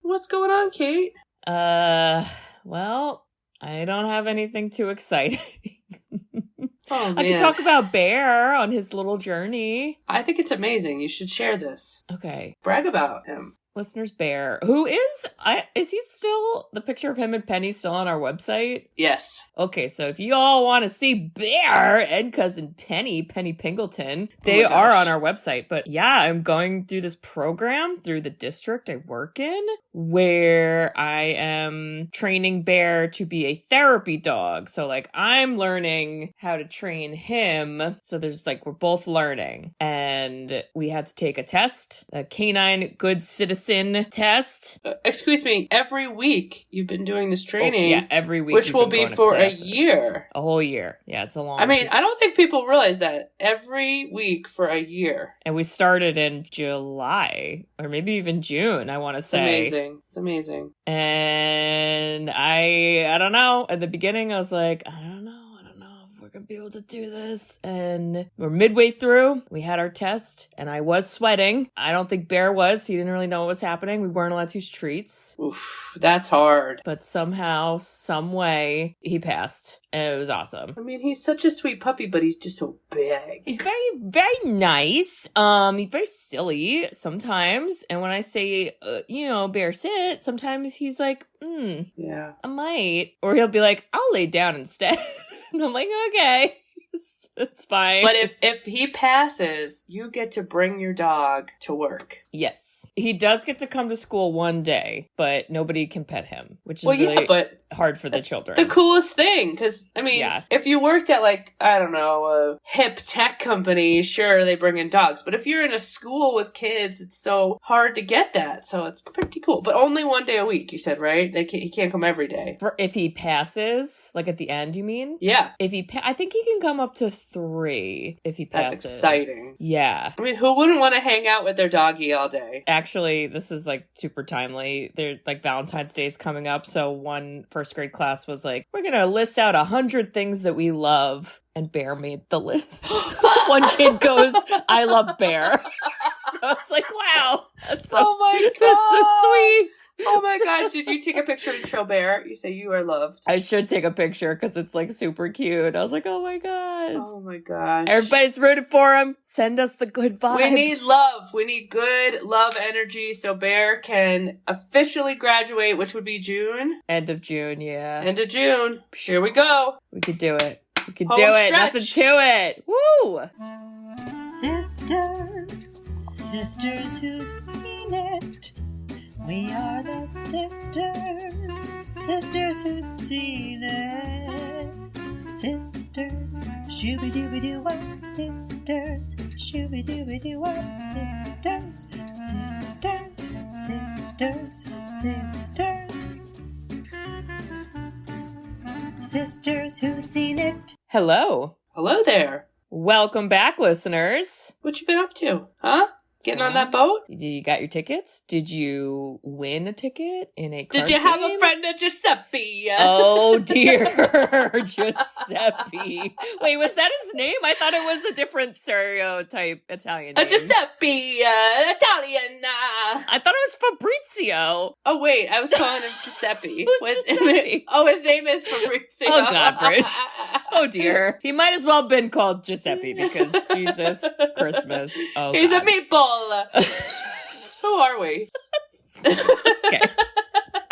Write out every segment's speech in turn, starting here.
What's going on, Kate? Well, I don't have anything too exciting. Oh, man. I can talk about Bear on his little journey. I think it's amazing. You should share this. Okay. Brag about him. Listeners, Bear, who is he still, the picture of him and Penny still on our website? Yes. Okay, so if you all want to see Bear and cousin Penny Pingleton, they are on our website. But yeah, I'm going through this program through the district I work in where I am training Bear to be a therapy dog. So like I'm learning how to train him. So there's like, we're both learning. And we had to take a test, a canine good citizen test. Excuse me, every week you've been doing this training. Oh, yeah, every week. Which will be for a year. A whole year. Yeah, it's a long. I mean, I don't think people realize that. Every week for a year. And we started in July or maybe even June, I want to say. It's amazing. And I don't know. At the beginning, I was like, I don't know if we're going to be able to do this. And we're midway through. We had our test and I was sweating. I don't think Bear was. He didn't really know what was happening. We weren't allowed to use treats. Oof, that's hard. But somehow, some way, he passed. And it was awesome. I mean, he's such a sweet puppy, but he's just so big. He's very, very nice. He's very silly sometimes. And when I say, Bear sit, sometimes he's like, yeah, I might. Or he'll be like, I'll lay down instead. And I'm like, okay. It's fine. But if he passes, you get to bring your dog to work. Yes. He does get to come to school one day, but nobody can pet him, which is really hard for the children. The coolest thing, because, I mean, if you worked at, like, I don't know, a hip tech company, sure, they bring in dogs. But if you're in a school with kids, it's so hard to get that. So it's pretty cool. But only one day a week, you said, right? He can't come every day. If he passes, like at the end, you mean? Yeah. I think he can come up to 3 if he passes. That's exciting. Yeah. I mean, who wouldn't want to hang out with their doggy all day? Actually, this is like super timely. There's like Valentine's Day is coming up. So one first grade class was like, we're going to list out 100 things that we love. And Bear made the list. One kid goes, I love Bear. I was like, wow. Oh my God. That's so sweet. Oh my God. Did you take a picture to show Bear? You say you are loved. I should take a picture because it's like super cute. I was like, oh my God. Oh my gosh. Everybody's rooting for him. Send us the good vibes. We need love. We need good love energy so Bear can officially graduate, which would be June. End of June, yeah. End of June. Here we go. We could do it. We could Home do it. stretch. Nothing to it. Woo! Sisters who've seen it. We are the sisters who've seen it. Sisters, shooby-dooby-doo-wop. Sisters, shooby-dooby-doo-wop. Sisters. Sisters who've seen it. Hello. Hello there. Welcome back, listeners. What you been up to? Huh? Getting on that boat? You got your tickets? Did you win a ticket in a card Did you have game? a friend of Giuseppe? Oh, dear. Giuseppe. Wait, was that his name? I thought it was a different stereotype Italian name. Giuseppe, Italian. I thought it was Fabrizio. Oh, wait. I was calling him Giuseppe. Who's Giuseppe? Oh, his name is Fabrizio. Oh, God, Bridget. Oh, dear. He might as well have been called Giuseppe because Jesus, Christmas. Oh, he's God. a meatball. Who are we? Okay.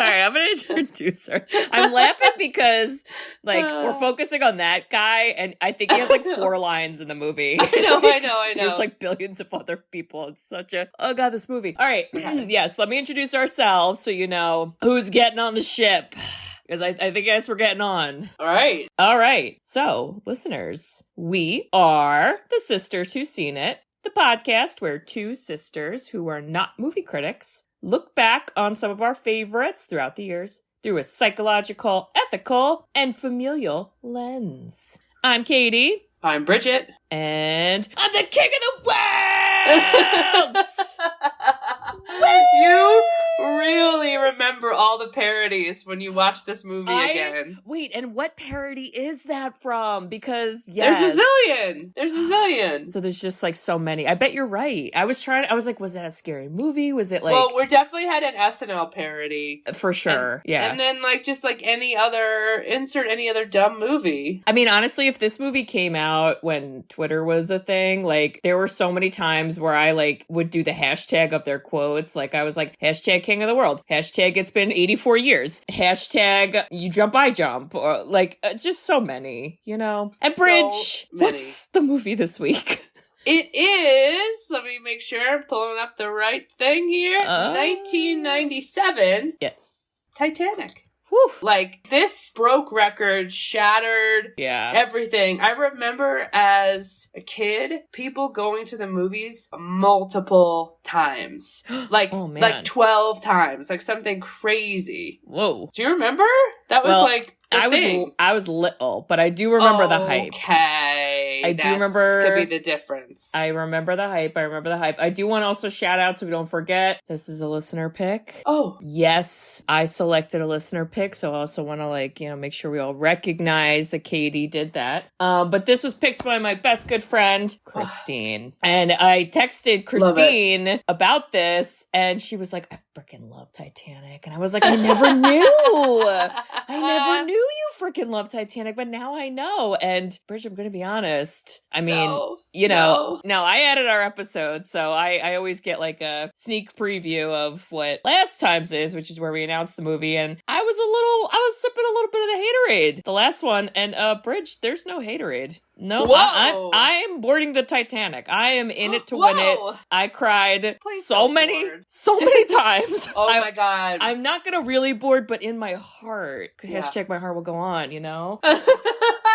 All right, I'm going to introduce her. I'm laughing because, we're focusing on that guy, and I think he has, 4 lines in the movie. I know. There's, billions of other people. It's such a, oh, God, this movie. All right. Yes, let me introduce ourselves so you know who's getting on the ship. Because I think, yes, we're getting on. All right. So, listeners, we are the Sisters Who've Seen It, the podcast where 2 sisters who are not movie critics look back on some of our favorites throughout the years through a psychological, ethical, and familial lens. I'm Katie. I'm Bridget. And I'm the king of the world! really remember all the parodies when you watch this movie again. Wait, and what parody is that from? Because, yes. There's a zillion. So there's just, like, so many. I bet you're right. I was like, was that a scary movie? Was it, like... Well, we definitely had an SNL parody. For sure, yeah. And then, like, just, like, insert any other dumb movie. I mean, honestly, if this movie came out when Twitter was a thing, like, there were so many times where I, like, would do the hashtag of their quotes. Like, I was like, hashtag king of the world. Hashtag it's been 84 years. Hashtag you jump, I jump. Or, like, just so many, you know? And Bridge, what's the movie this week? It is, let me make sure I'm pulling up the right thing here, 1997. Yes. Titanic. Whew. Like, this broke records, shattered everything. I remember as a kid, people going to the movies multiple times. Like, like 12 times. Like, something crazy. Whoa. Do you remember? That was, like, I was little, but I do remember the hype. Okay. I do remember. Could be the difference. I remember the hype. I do want to also shout out, so we don't forget, this is a listener pick. Oh. Yes, I selected a listener pick, so I also want to, like, you know, make sure we all recognize that Katie did that. But this was picked by my best good friend, Christine. And I texted Christine about this, and she was like, I freaking love Titanic. And I was like, I never knew. I never knew you freaking love Titanic, but now I know. And Bridget, I'm going to be honest. I mean, no, I added our episode, so I always get like a sneak preview of what last time's is, which is where we announced the movie. And I was sipping a little bit of the haterade, the last one. And Bridge, there's no haterade. No, I am boarding the Titanic. I am in it to win it. I cried so many times. Oh my God. I'm not going to really board, but in my heart, hashtag my heart will go on, you know?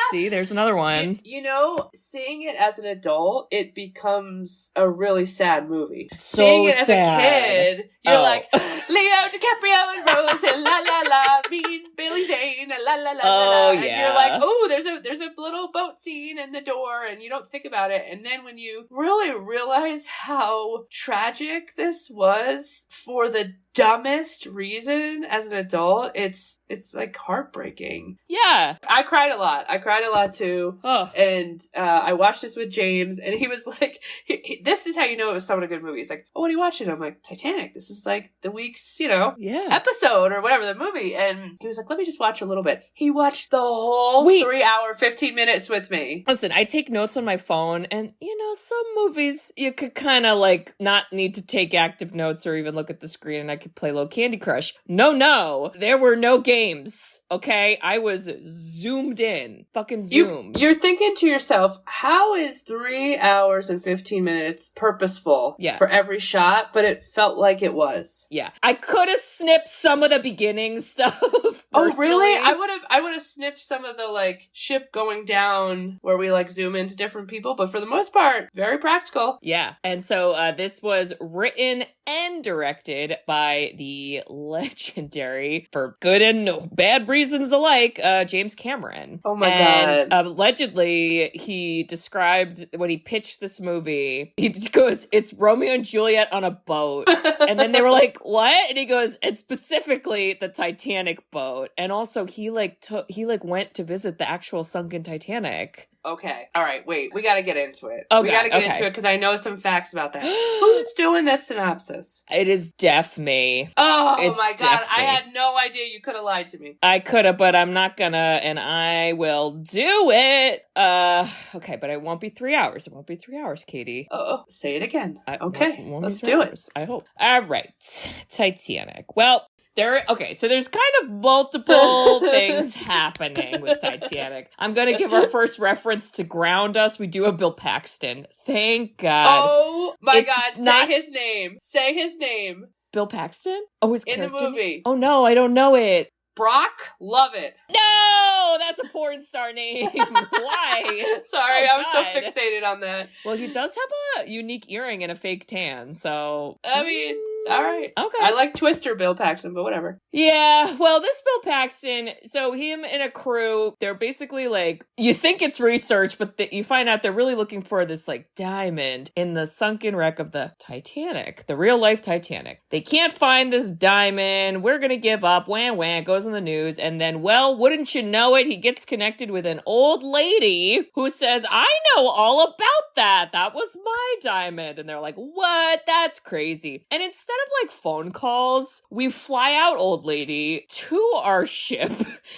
See, there's another one. You know, seeing it as an adult, it becomes a really sad movie. So seeing it as sad. a kid, you're like, Leo DiCaprio and Rose and la la la, me and Billy Zane and la la la la. And you're like, oh, there's a little boat scene in the door, and you don't think about it. And then when you really realize how tragic this was for the dumbest reason as an adult, it's like heartbreaking. Yeah. I cried a lot too. And I watched this with James, and he was like, this is how you know it was such a good movie. He's like, oh, what are you watching? I'm like, Titanic. This is like the week's, episode or whatever, the movie. And he was like, let me just watch a little bit. He watched the whole 3 hour, 15 minutes with me. Listen, I take notes on my phone, and, you know, some movies you could kind of like not need to take active notes or even look at the screen, and I could play low Candy Crush. No, there were no games. Okay, I was zoomed in, fucking zoomed. You're thinking to yourself, how is 3 hours and 15 minutes purposeful for every shot? But it felt like it was. Yeah, I could have snipped some of the beginning stuff. Oh, really? I would have snipped some of the like ship going down where we like zoom into different people, but for the most part, very practical. Yeah, and so this was written and directed by the legendary, for good and bad reasons alike, James Cameron. Oh my God. Allegedly, he described when he pitched this movie, he just goes, it's Romeo and Juliet on a boat. And then they were like, what? And he goes, it's specifically the Titanic boat. And also he went to visit the actual sunken Titanic. Okay. All right. Wait. We got to get into it. Okay, we got to get into it because I know some facts about that. Who's doing this synopsis? It is Def me. Oh my God. I had no idea you could have lied to me. I could have, but I'm not gonna, and I will do it. Okay, but it won't be 3 hours. It won't be 3 hours, Katie. Say it again. Okay. Let's do hours, it. I hope. All right. Titanic. Well, so there's kind of multiple things happening with Titanic. I'm going to give our first reference to ground us. We do have Bill Paxton. Thank God. Oh my God. Say his name. Bill Paxton? Oh, his character? In the movie. Oh no, I don't know it. Brock Lovett. No, that's a porn star name. Why? Sorry, I was so fixated on that. Well, he does have a unique earring and a fake tan, so... I mean, All right. Okay. I like Twister Bill Paxton, but whatever. Yeah, well, this Bill Paxton, so him and a crew, they're basically like, you think it's research, but you find out they're really looking for this like diamond in the sunken wreck of the Titanic, the real life Titanic. They can't find this diamond. We're gonna give up. Wham, wham, goes in the news. And then, well, wouldn't you know it, he gets connected with an old lady who says, I know all about that. That was my diamond. And they're like, what? That's crazy. And instead of like phone calls, we fly out old lady to our ship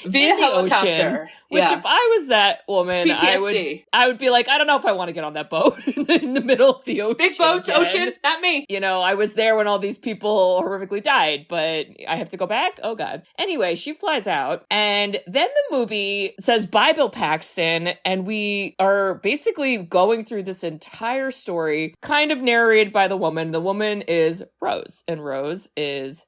via in the helicopter. Ocean, which if I was that woman, PTSD. I would be like, I don't know if I want to get on that boat in the middle of the ocean. Big boats, again. ocean, not me. You know, I was there when all these people horrifically died, but I have to go back? Oh, God. Anyway, she flies out, and then the movie says, bye, Bill Paxton, and we are basically going through this entire story, kind of narrated by the woman. The woman is Rose, and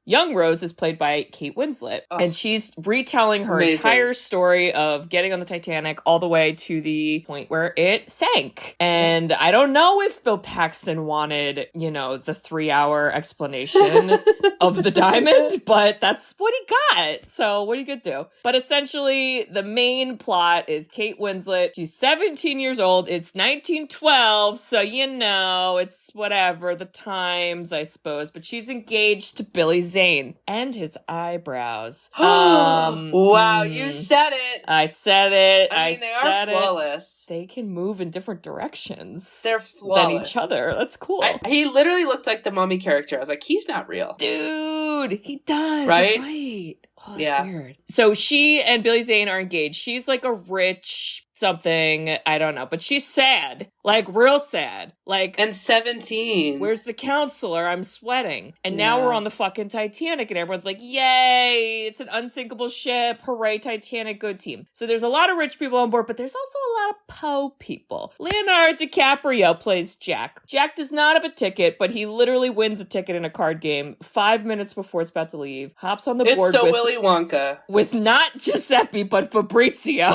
young Rose is played by Kate Winslet, and she's retelling her entire story of getting on the Titanic all the way to the point where it sank. And I don't know if Bill Paxton wanted, you know, the 3-hour explanation of the diamond, but that's what he got. So what are you gonna do? But essentially, the main plot is Kate Winslet. She's 17 years old. It's 1912, so you know, it's whatever, the times, I suppose. But she's engaged to Billy Zane and his eyebrows. Wow, you said it. I said it. I mean, they are flawless. They can move in different directions. They're flawless. Than each other. That's cool. He literally looked like the mummy character. I was like, he's not real. Dude, he does. Right? You're right. Oh, that's weird. So she and Billy Zane are engaged. She's like a rich something, I don't know, but she's sad, like real sad, like, and 17. Where's the counselor? I'm sweating. And now we're on the fucking Titanic, and everyone's like, yay, it's an unsinkable ship, hooray, Titanic, good team. So there's a lot of rich people on board, but there's also a lot of po people. Leonardo DiCaprio plays Jack. Jack does not have a ticket, but he literally wins a ticket in a card game 5 minutes before it's about to leave, hops on the board with Willy Wonka, with not Giuseppe but Fabrizio.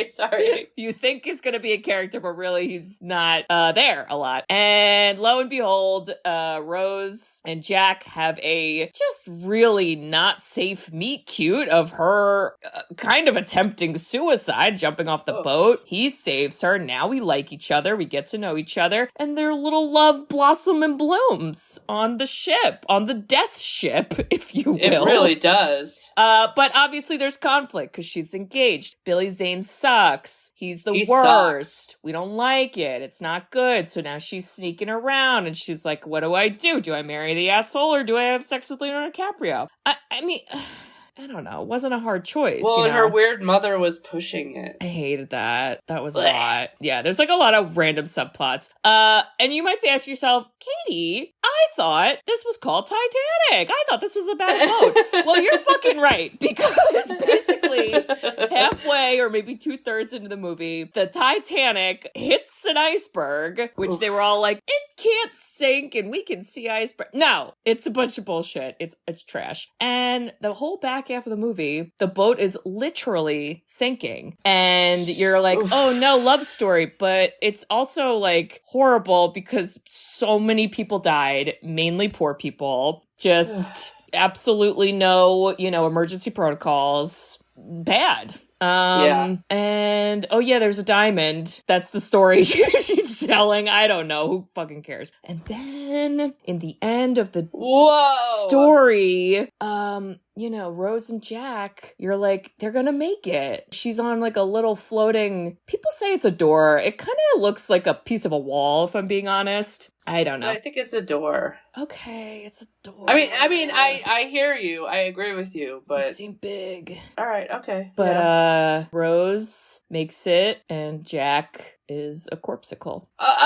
Sorry. You think he's going to be a character, but really he's not there a lot. And lo and behold, Rose and Jack have a just really not safe meet cute of her kind of attempting suicide, jumping off the boat. He saves her. Now we like each other. We get to know each other. And their little love blossom and blooms on the ship, on the death ship, if you will. It really does. But obviously there's conflict because she's engaged. Billy Zane sucks. He's the worst. Sucks. We don't like it. It's not good. So now she's sneaking around and she's like, what do I do? Do I marry the asshole or do I have sex with Leonardo DiCaprio? I mean... I don't know. It wasn't a hard choice. Well, you know? Her weird mother was pushing it. I hated that. That was a lot. Yeah, there's like a lot of random subplots. And you might be asking yourself, Katie, I thought this was called Titanic. I thought this was about a boat. Well, you're fucking right. Because basically halfway or maybe 2/3 into the movie, the Titanic hits an iceberg, which they were all like, it can't sink and we can see iceberg. No, it's a bunch of bullshit. It's trash. And the whole back half of the movie, the boat is literally sinking. And you're like, oh no, love story. But it's also like horrible because so many people died, mainly poor people. Just absolutely no, emergency protocols. Bad. And there's a diamond. That's the story she's telling. I don't know. Who fucking cares? And then in the end of the story, Rose and Jack, you're like, they're gonna make it. She's on like a little floating, people say it's a door. It kind of looks like a piece of a wall, if I'm being honest. I don't know. I think it's a door. Okay, it's a door. I mean, I hear you. I agree with you, but it seemed big. All right, okay. But Rose makes it, and Jack is a corpsicle. What?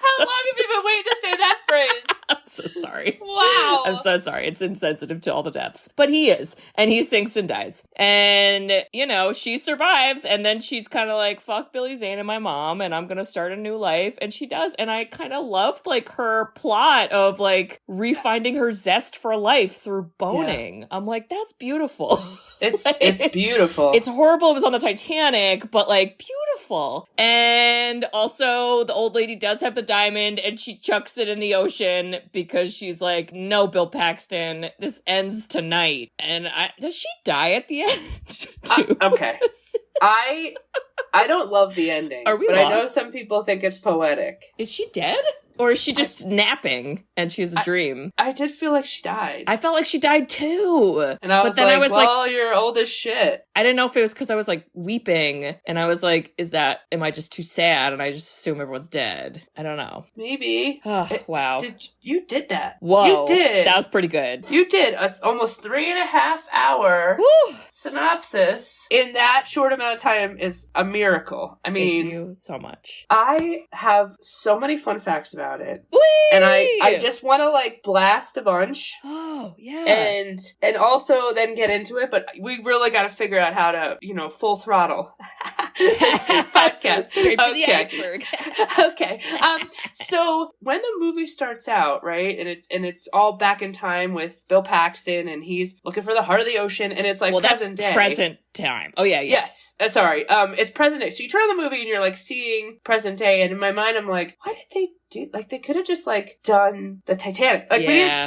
How long have you been waiting to say that phrase? I'm so sorry. Wow. I'm so sorry. It's insensitive to all the deaths. But he is. And he sinks and dies. And, you know, she survives. And then she's kind of like, fuck Billy Zane and my mom. And I'm going to start a new life. And she does. And I kind of loved, like, her plot of, like, refinding her zest for life through boning. Yeah. I'm like, that's beautiful. It's like, it's beautiful. It's horrible. It was on the Titanic, but, like, beautiful. And also, the old lady does have the diamond, and she chucks it in the ocean because she's like, no, Bill Paxton, this ends tonight. And does she die at the end? Okay. I don't love the ending. Are we but lost? I know some people think it's poetic. Is she dead? Or is she just napping and she has a dream? I did feel like she died. I felt like she died too. And I was well, you're old as shit. I didn't know if it was because I was like weeping and I was like, am I just too sad? And I just assume everyone's dead. I don't know. Maybe. Wow. You did that. Whoa. You did. That was pretty good. You did almost 3.5 hour synopsis in that short amount of time is a miracle. I mean, thank you so much. I have so many fun facts about it. Whee! And I just want to like blast a bunch. Oh, yeah. And also then get into it, but we really got to figure out how to, full throttle podcast. Straight for the iceberg. Okay. So when the movie starts out, right, and it's all back in time with Bill Paxton, and he's looking for the heart of the ocean, and it's like present day. Present time. Oh yeah. Yes. Sorry. It's present day. So you turn on the movie and you're like seeing present day, and in my mind I'm like, why did they do? Like they could have just like done the Titanic. Like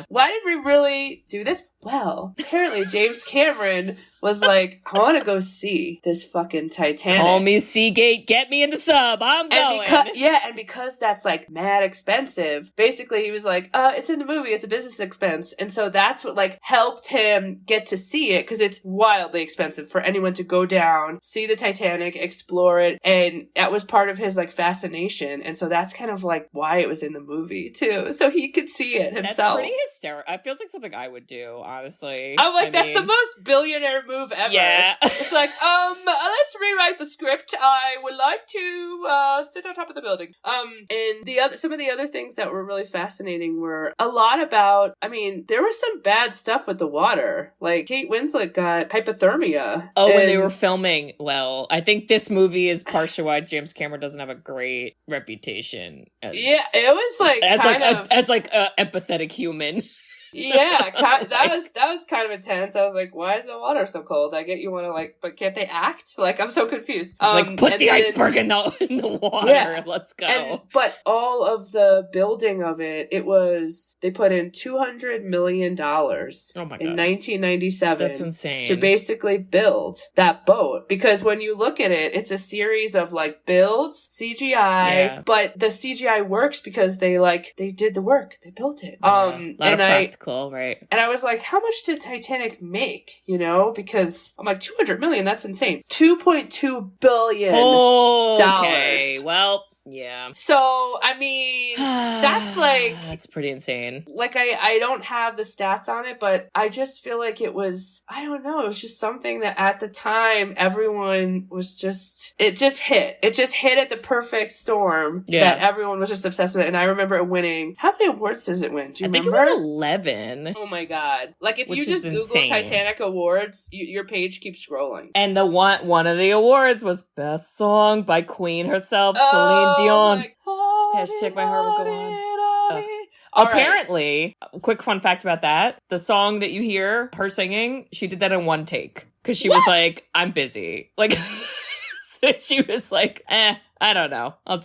why did we really do this? Well, apparently James Cameron was like, I want to go see this fucking Titanic. Call me Seagate, get me in the sub, I'm going. And because that's like mad expensive, basically he was like, it's in the movie, it's a business expense. And so that's what like helped him get to see it, because it's wildly expensive for anyone to go down, see the Titanic, explore it, and that was part of his like fascination. And so that's kind of like why it was in the movie too, so he could see it himself. That's pretty hysterical. It feels like something I would do, honestly. I'm like, that's the most billionaire move ever. Yeah. It's like, let's rewrite the script. I would like to sit on top of the building. And some of the other things that were really fascinating were a lot about, there was some bad stuff with the water. Like Kate Winslet got hypothermia. Oh, when they were filming. Well, I think this movie is partially why James Cameron doesn't have a great reputation. Yeah, it was like as an empathetic human. Yeah, that was kind of intense. I was like, why is the water so cold? I get you want to like, but can't they act? Like, I'm so confused. It's like, put the iceberg in the water. Yeah. Let's go. But all of the building of it, they put in $200 million in 1997. That's insane. To basically build that boat. Because when you look at it, it's a series of like builds, CGI, but the CGI works because they did the work. They built it. Cool, right? And I was like, how much did Titanic make? Because I'm like, $200 million, that's insane. $2.2 billion. Okay, well, yeah. So, that's pretty insane. Like, I don't have the stats on it, but I just feel like it was, I don't know, it was just something that at the time, everyone was it just hit. It just hit at the perfect storm that everyone was just obsessed with it. And I remember it winning. How many awards does it win? Do you remember? I think it was 11. Oh my God. Like, if you just Google insane. Titanic awards, your page keeps scrolling. And the one of the awards was Best Song by Queen herself, Celine Dion. Hashtag My Heart Will Go On. Apparently, quick fun fact about that, the song that you hear her singing, she did that in one take. Because she was like, I'm busy. Like, so she was like, I don't know. I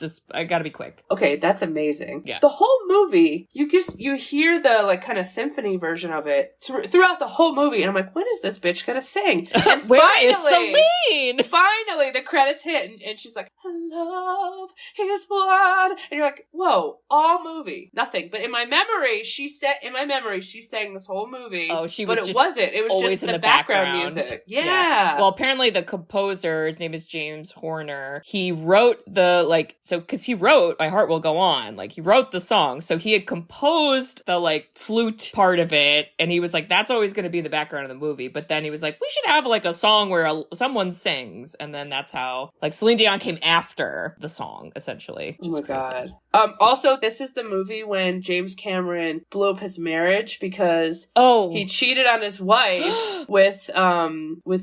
gotta be quick. Okay, that's amazing. Yeah. The whole movie, you hear the like kind of symphony version of it throughout the whole movie, and I'm like, when is this bitch gonna sing? And Where is Celine? Finally, the credits hit, and she's like, love is what, and you're like, whoa, all movie, nothing. But in my memory, she sang this whole movie. Oh, she was, but it wasn't. It was just in the background music. Yeah. Well, apparently the composer, his name is James Horner. He wrote because he wrote My Heart Will Go On. Like, he wrote the song. So he had composed the, like, flute part of it. And he was like, that's always going to be in the background of the movie. But then he was like, we should have, like, a song where someone sings. And then that's how, like, Celine Dion came after the song, essentially. Oh, my God. Also, this is the movie when James Cameron blew up his marriage because he cheated on his wife with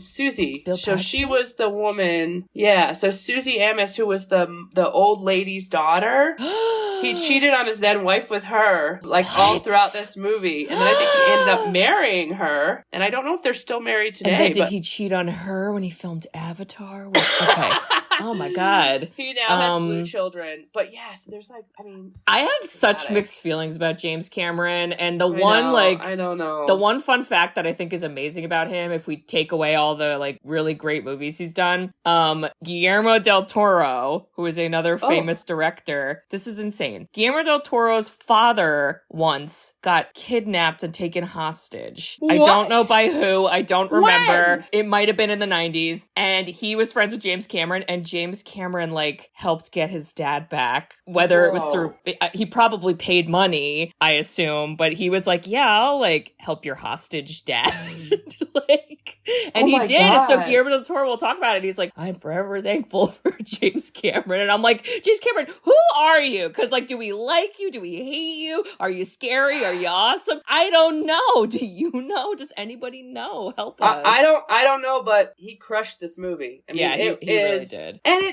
Susie. Bill So Paxton? she was the woman. Yeah. So Susie Amos, who was the old lady's daughter, he cheated on his then wife with her, like all throughout this movie. And then I think he ended up marrying her. And I don't know if they're still married today. And then did he cheat on her when he filmed Avatar? Okay. Oh my God. He now has blue children. But yes, there's like, I have such mixed feelings about James Cameron. And I don't know. The one fun fact that I think is amazing about him, if we take away all the like really great movies he's done, Guillermo del Toro, who is another famous director. This is insane. Guillermo del Toro's father once got kidnapped and taken hostage. What? I don't know by who. I don't remember. When? It might have been in the 90s. And he was friends with James Cameron, and James Cameron like helped get his dad back. Whether it was through, he probably paid money, I assume, but he was like, yeah, I'll like help your hostage dad. And he did. God. And so Guillermo del Toro will talk about it. He's like, I'm forever thankful for James Cameron. And I'm like, James Cameron, who are you? Because like, do we like you? Do we hate you? Are you scary? Are you awesome? I don't know. Do you know? Does anybody know? Help us. I don't know, but he crushed this movie. I mean, he really did. And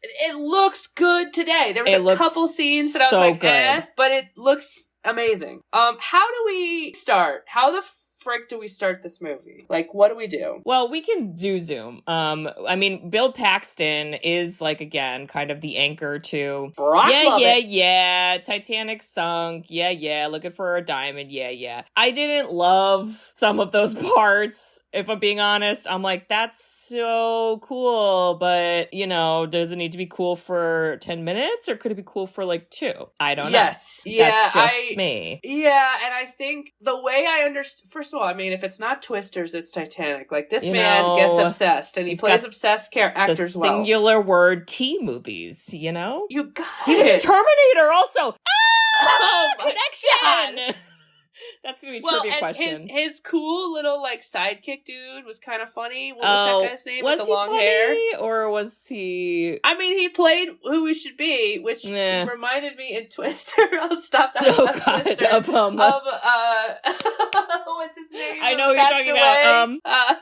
it looks good today. There was a couple scenes that I was like, good. But it looks amazing. How do we start? How the frick do we start this movie? Like, what do we do? Well, we can do Zoom. I mean, Bill Paxton is, like, again, kind of the anchor to... Yeah. Titanic sunk. Yeah. Looking for a diamond. Yeah. I didn't love some of those parts, if I'm being honest. I'm like, that's so cool, but, you know, does it need to be cool for 10 minutes, or could it be cool for, like, 2? I don't know. Yes. Yeah, that's just me. Yeah, and I think the way I understand... First of all, I mean, if it's not Twisters, it's Titanic. Like, this man gets obsessed, and he plays obsessed actors well. The singular word T movies, you know? You got it. He's Terminator also. Connection! God. That's going to be a trivia question. His cool little, like, sidekick dude was kind of funny. What was that guy's name with the long hair? Or was he... I mean, he played Who We Should Be, which reminded me in Twister. I'll stop talking about Twister. Of what's his name? I know who you're talking about.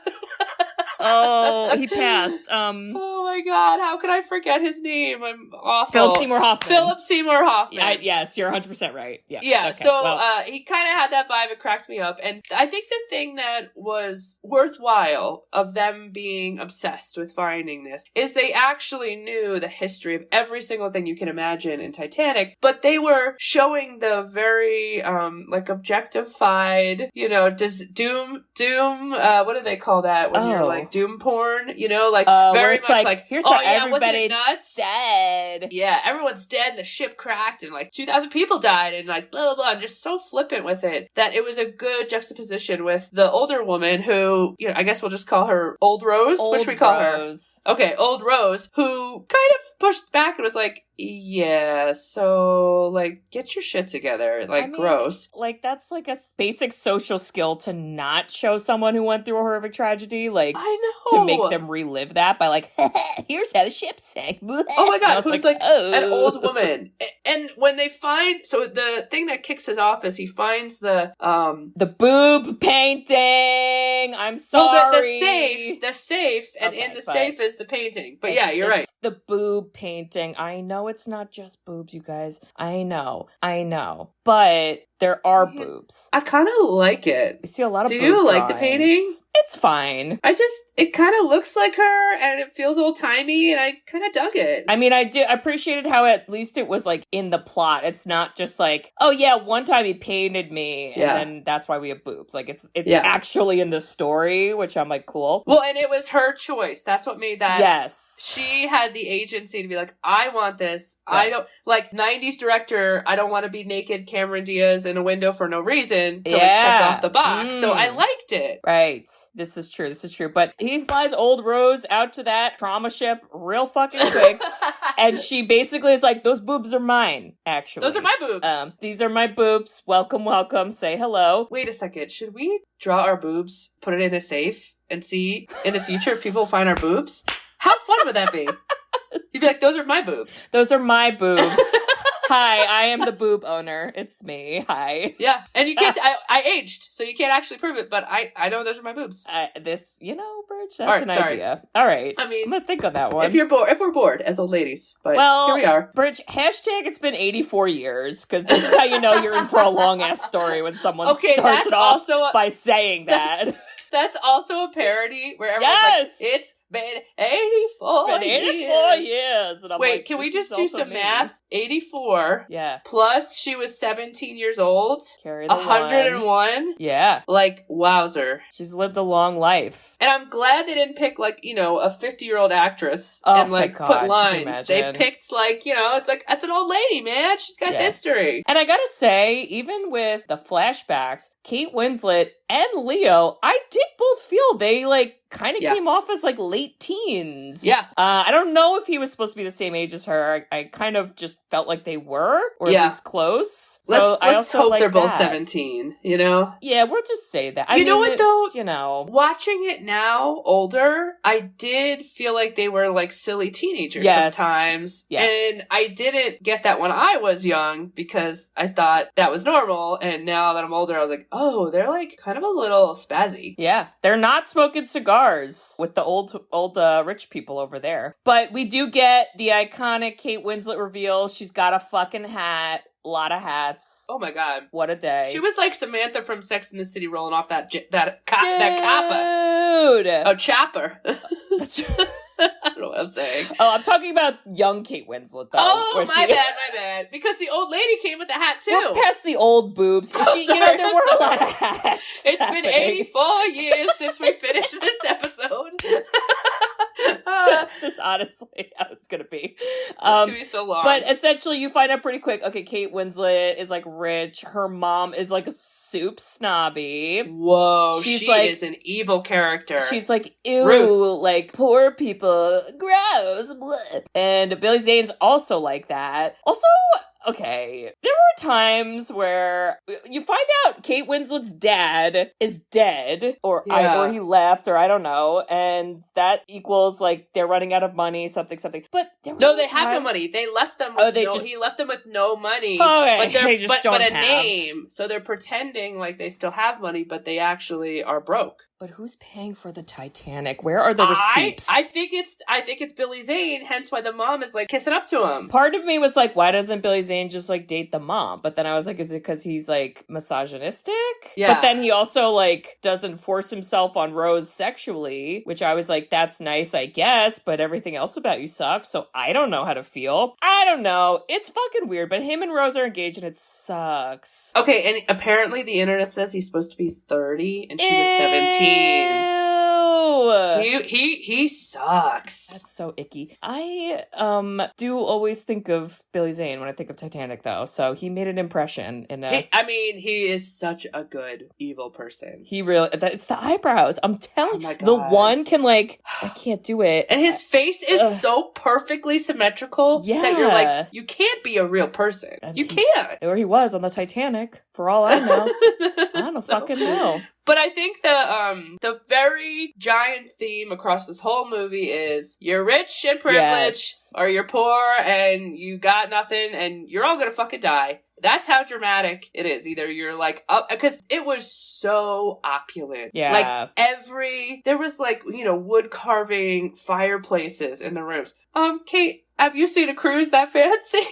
Oh, he passed. Oh my God, how could I forget his name? I'm awful. Philip Seymour Hoffman. Yes, you're 100% right. Yeah. Okay, so he kind of had that vibe. It cracked me up. And I think the thing that was worthwhile of them being obsessed with finding this is they actually knew the history of every single thing you can imagine in Titanic, but they were showing the very, like, objectified, you know, doom, what do they call that when you're, like, doom porn, you know, like, very much like here's how everybody nuts? Dead. Yeah, everyone's dead, and the ship cracked, and, like, 2,000 people died, and, like, blah, blah, blah, and just so flippant with it that it was a good juxtaposition with the older woman who, you know, I guess we'll just call her Old Rose. What should we call her? Okay, Old Rose, who kind of pushed back and was like, yeah, so, like, get your shit together. Like, I mean, gross. Like, that's, like, a basic social skill to not show someone who went through a horrific tragedy. Like, I know. To make them relive that by, like, here's how the ship sank. Oh my God, who's like an old woman. And when they find... So, the thing that kicks us off is he finds the boob painting! I'm sorry. Well, the safe, and in the safe is the painting. But yeah, you're right. The boob painting. I know it's not just boobs, you guys. I know. But there are boobs. I kind of like it. You see a lot of Do boob you drawings. like the painting? It's fine. It kind of looks like her, and it feels old-timey, and I kind of dug it. I mean, I appreciated how at least it was, like, in the plot. It's not just like, oh yeah, one time he painted me, and then that's why we have boobs. Like, it's actually in the story, which I'm like, cool. Well, and it was her choice. That's what made that. Yes. She had the agency to be like, I want this. Yeah. I don't, like, 90s director, I don't want to be naked Cameron Diaz in a window for no reason to, like, check off the box. So I liked it. Right. This is true. But he flies Old Rose out to that trauma ship real fucking quick. And she basically is like, those boobs are mine, actually. Those are my boobs. These are my boobs. Welcome. Say hello. Wait a second. Should we draw our boobs, put it in a safe, and see in the future if people find our boobs? How fun would that be? You'd be like, those are my boobs. Those are my boobs. Hi, I am the boob owner. It's me. Hi. Yeah, and you can't. I aged, so you can't actually prove it. But I know those are my boobs. This, Bridge, that's All right, an sorry. idea. All right. I mean, I'm gonna think on that one. If we're bored as old ladies, but here we are. Bridge, hashtag it's been 84 years, because this is how you know you're in for a long ass story when someone starts it off by saying that. That's also a parody where everyone's like, it's been 84 It's been 84 years. And I'm Wait, like, can we just do some math? 84. Yeah. Plus she was 17 years old. Carry the 101. Yeah. Like, wowzer. She's lived a long life. And I'm glad they didn't pick, like, a 50-year-old actress and, like, put lines. They picked, like, it's like, that's an old lady, man. She's got history. And I gotta say, even with the flashbacks, Kate Winslet and Leo, I did both feel they, like, kind of came off as, like, late teens. Yeah. I don't know if he was supposed to be the same age as her. I kind of just felt like they were, or at least close. So let's hope they're both 17, Yeah, we'll just say that. I mean, know what, though? Watching it now, older, I did feel like they were, like, silly teenagers sometimes. Yeah. And I didn't get that when I was young, because I thought that was normal. And now that I'm older, I was like, oh, they're, like, kind of a little spazzy. Yeah. They're not smoking cigars with the old rich people over there. But we do get the iconic Kate Winslet reveal. She's got a fucking hat. A lot of hats. Oh my god. What a day. She was like Samantha from Sex and the City rolling off that kappa. Dude! Oh, chopper. I don't know what I'm saying. Oh, I'm talking about young Kate Winslet, though. Oh, my bad. Because the old lady came with the hat, too. We're past the old boobs. There were a lot of hats. It's been 84 years since we finished this episode. This is honestly how it's gonna be. It's gonna be so long. But essentially, you find out pretty quick, okay, Kate Winslet is, like, rich. Her mom is, like, a soup snobby. Whoa, she is an evil character. She's like, ew, Ruth. like, poor people, gross, blah. And Billy Zane's also like that. Also, okay, there were times where you find out Kate Winslet's dad is dead, or he left, or I don't know, and that equals, like, they're running out of money, something. But they have no money. They left them with he left them with no money. Okay, but they just don't a have name. So they're pretending like they still have money, but they actually are broke. But who's paying for the Titanic? Where are the receipts? I think it's Billy Zane, hence why the mom is, like, kissing up to him. Part of me was like, why doesn't Billy Zane just, like, date the mom? But then I was like, is it because he's, like, misogynistic? Yeah. But then he also, like, doesn't force himself on Rose sexually, which I was like, that's nice, I guess, but everything else about you sucks, so I don't know how to feel. I don't know. It's fucking weird, but him and Rose are engaged and it sucks. Okay, and apparently the internet says he's supposed to be 30 and she was 17. He sucks. That's so icky. I do always think of Billy Zane when I think of Titanic, though. So he made an impression. He is such a good evil person. He really. It's the eyebrows. I'm telling you, God. the one can, like, I can't do it. And his face is so perfectly symmetrical that you're like, you can't be a real person. You can't. Or he was on the Titanic, for all I know. I don't fucking know. But I think the very giant theme across this whole movie is you're rich and privileged, or you're poor and you got nothing, and you're all gonna fucking die. That's how dramatic it is. Either you're like up, because it was so opulent. Yeah. Like there was, like, wood carving fireplaces in the rooms. Kate, have you seen a cruise that fancy?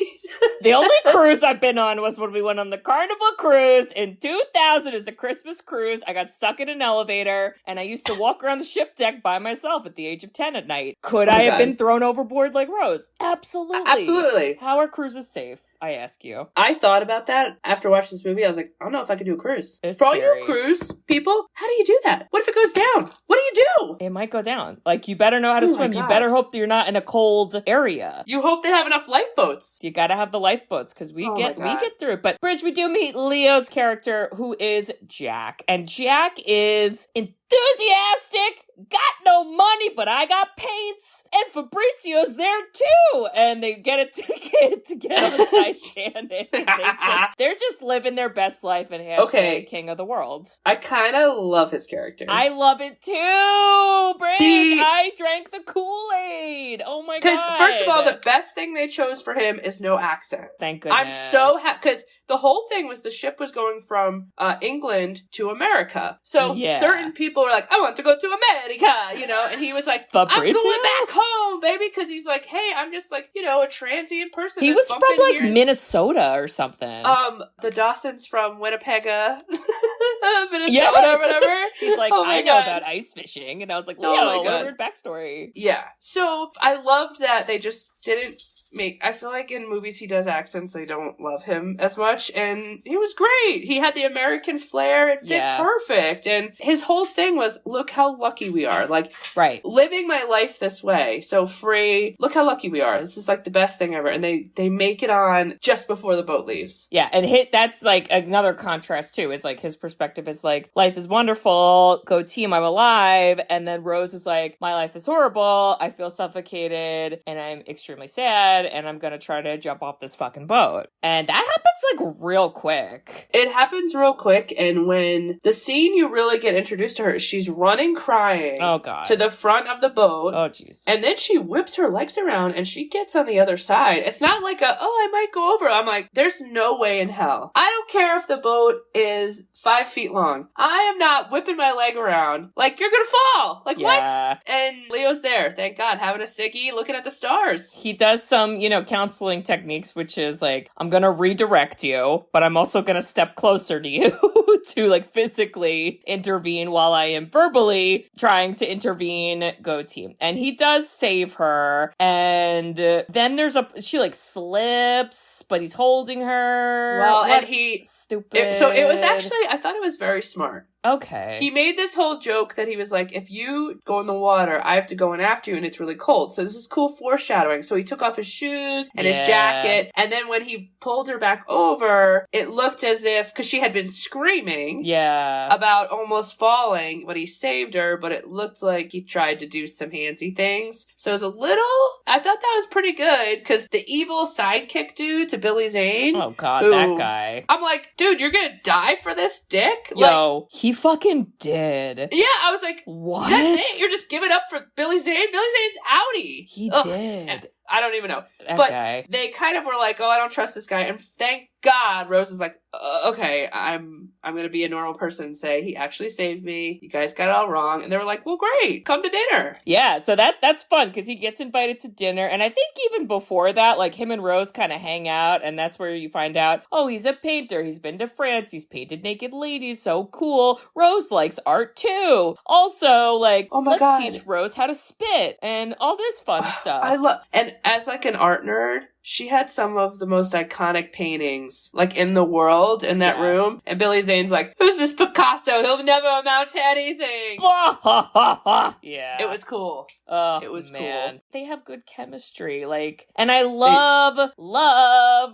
The only cruise I've been on was when we went on the Carnival cruise in 2000. It was a Christmas cruise. I got stuck in an elevator, and I used to walk around the ship deck by myself at the age of 10 at night. Could I have been thrown overboard like Rose? Absolutely. Absolutely. How are cruises safe? I ask you. I thought about that after watching this movie. I was like, I don't know if I could do a cruise. It's For all scary. you cruise people, how do you do that? What if it goes down? What do you do? It might go down. Like, you better know how to swim. You better hope that you're not in a cold area. You hope they have enough lifeboats. You gotta have the lifeboats, because we get through it. But, Bridge, we do meet Leo's character, who is Jack. And Jack is enthusiastic enthusiastic, got no money, but I got paints, and Fabrizio's there too. And they get a ticket to get on the Titanic. They're just living their best life and hashtag king of the world. I kind of love his character. I love it too, Bridge. I drank the Kool-Aid. Oh my god. Because first of all, the best thing they chose for him is no accent. Thank goodness. I'm so happy because the whole thing was the ship was going from England to America. So certain people were like, I want to go to America, you know, and he was like, Fabrizio? I'm going back home, baby, because he's like, hey, I'm just like, you know, a transient person. He was from like Minnesota or something. The Dawsons from Winnipega, Minnesota, whatever. He's like, I know about ice fishing. And I was like, Leo, what a weird backstory. Yeah. So I loved that they just didn't I feel like in movies he does accents, they don't love him as much, and he was great. He had the American flair, it fit perfect, and his whole thing was, look how lucky we are. Like, living my life this way, so free, look how lucky we are. This is like the best thing ever, and they make it on just before the boat leaves. Yeah, and that's like another contrast too, is like his perspective is like, life is wonderful, go team, I'm alive, and then Rose is like, my life is horrible, I feel suffocated, and I'm extremely sad, and I'm gonna try to jump off this fucking boat. And that happens like real quick. It happens real quick, and when the scene you really get introduced to her, she's running crying to the front of the boat. Oh jeez. And then she whips her legs around and she gets on the other side. It's not like I might go over. I'm like, there's no way in hell. I don't care if the boat is 5 feet long. I am not whipping my leg around. Like, you're gonna fall. Like, what? And Leo's there, thank God, having a ciggy, looking at the stars. He does some, counseling techniques, which is like, I'm gonna redirect you, but I'm also gonna step closer to you to like physically intervene while I am verbally trying to intervene, go team. And he does save her, and then she like slips, but he's holding her. Well, and stupid. So it was actually, I thought it was very smart. Okay. He made this whole joke that he was like, if you go in the water, I have to go in after you, and it's really cold. So this is cool foreshadowing. So he took off his shoes and his jacket, and then when he pulled her back over, it looked as if, because she had been screaming about almost falling, but he saved her, but it looked like he tried to do some handsy things. So it was I thought that was pretty good, because the evil sidekick dude to Billy Zane. Oh God, that guy. I'm like, dude, you're gonna die for this dick? Yo, he fucking did. Yeah, I was like, what? That's it? You're just giving up for Billy Zane? Billy Zane's outie. He did. I don't even know. That but guy. They kind of were like, I don't trust this guy. And thank God Rose is like, okay, I'm going to be a normal person and say, he actually saved me. You guys got it all wrong. And they were like, well, great. Come to dinner. Yeah, so that's fun because he gets invited to dinner. And I think even before that, like him and Rose kind of hang out. And that's where you find out, oh, he's a painter. He's been to France. He's painted naked ladies. So cool. Rose likes art too. Also, like, let's teach Rose how to spit and all this fun stuff. And as like an art nerd, she had some of the most iconic paintings, like, in the world in that room. And Billy Zane's like, who's this Picasso? He'll never amount to anything. Yeah. It was cool. Oh, it was man. cool. They have good chemistry. Like, and I love,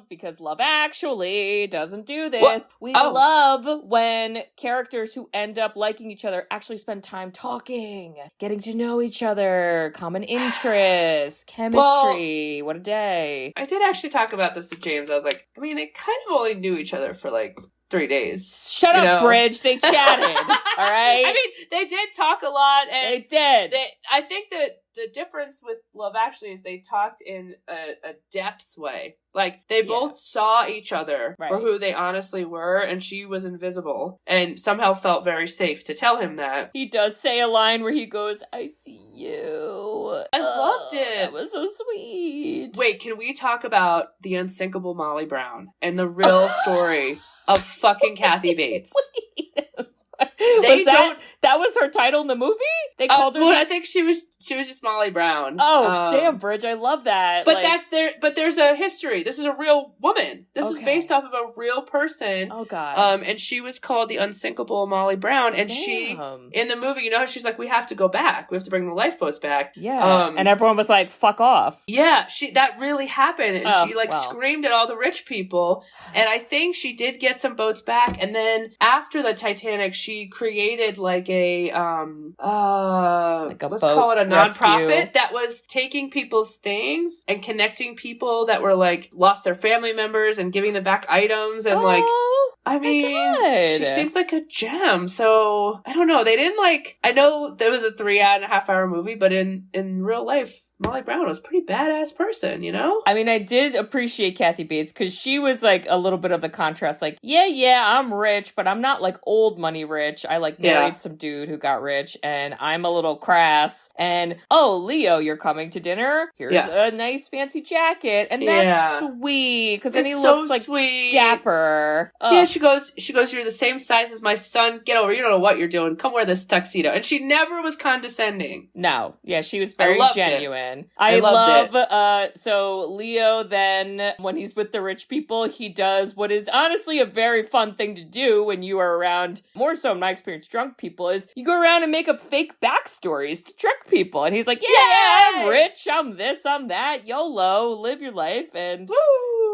because Love Actually doesn't do this. We love when characters who end up liking each other actually spend time talking, getting to know each other, common interests, chemistry. What a day. I did actually talk about this with James. I was like, I mean, they kind of only knew each other for like 3 days. Shut up, Bridge. They chatted. All right? I mean, they did talk a lot. And they did. I think that the difference with Love Actually is they talked in a depth way. Like, they both saw each other for who they honestly were, and she was invisible, and somehow felt very safe to tell him that. He does say a line where he goes, I see you. I loved it. That was so sweet. Wait, can we talk about the unsinkable Molly Brown and the real story of fucking Kathy Bates? That was her title in the movie? They called her. Well, I think she was just Molly Brown. Oh, damn, Bridge! I love that. But But there's a history. This is a real woman. This is based off of a real person. Oh God. And she was called the unsinkable Molly Brown. And she in the movie, she's like, we have to go back. We have to bring the lifeboats back. Yeah. And everyone was like, fuck off. Yeah. That really happened. And she screamed at all the rich people. And I think she did get some boats back. And then after the Titanic, she created like a let's boat call it a nonprofit rescue. that was taking people's things and connecting people that were like lost their family members and giving them back items and like. I mean, she seemed like a gem. So I don't know. They didn't like. I know there was a 3.5 hour movie, but in real life, Molly Brown was a pretty badass person. You know. I mean, I did appreciate Kathy Bates because she was like a little bit of the contrast. Like, yeah, I'm rich, but I'm not like old money rich. I like married some dude who got rich, and I'm a little crass. And Leo, you're coming to dinner. Here's a nice fancy jacket, and that's sweet because then he looks like sweet. Dapper. Yeah, she goes, you're the same size as my son. Get over, you don't know what you're doing. Come wear this tuxedo. And she never was condescending. No. Yeah, she was very genuine. I loved it. So Leo then, when he's with the rich people, he does what is honestly a very fun thing to do when you are around, more so in my experience, drunk people, is you go around and make up fake backstories to trick people. And he's like, yeah, I'm rich, I'm this, I'm that, YOLO, live your life. And... Woo!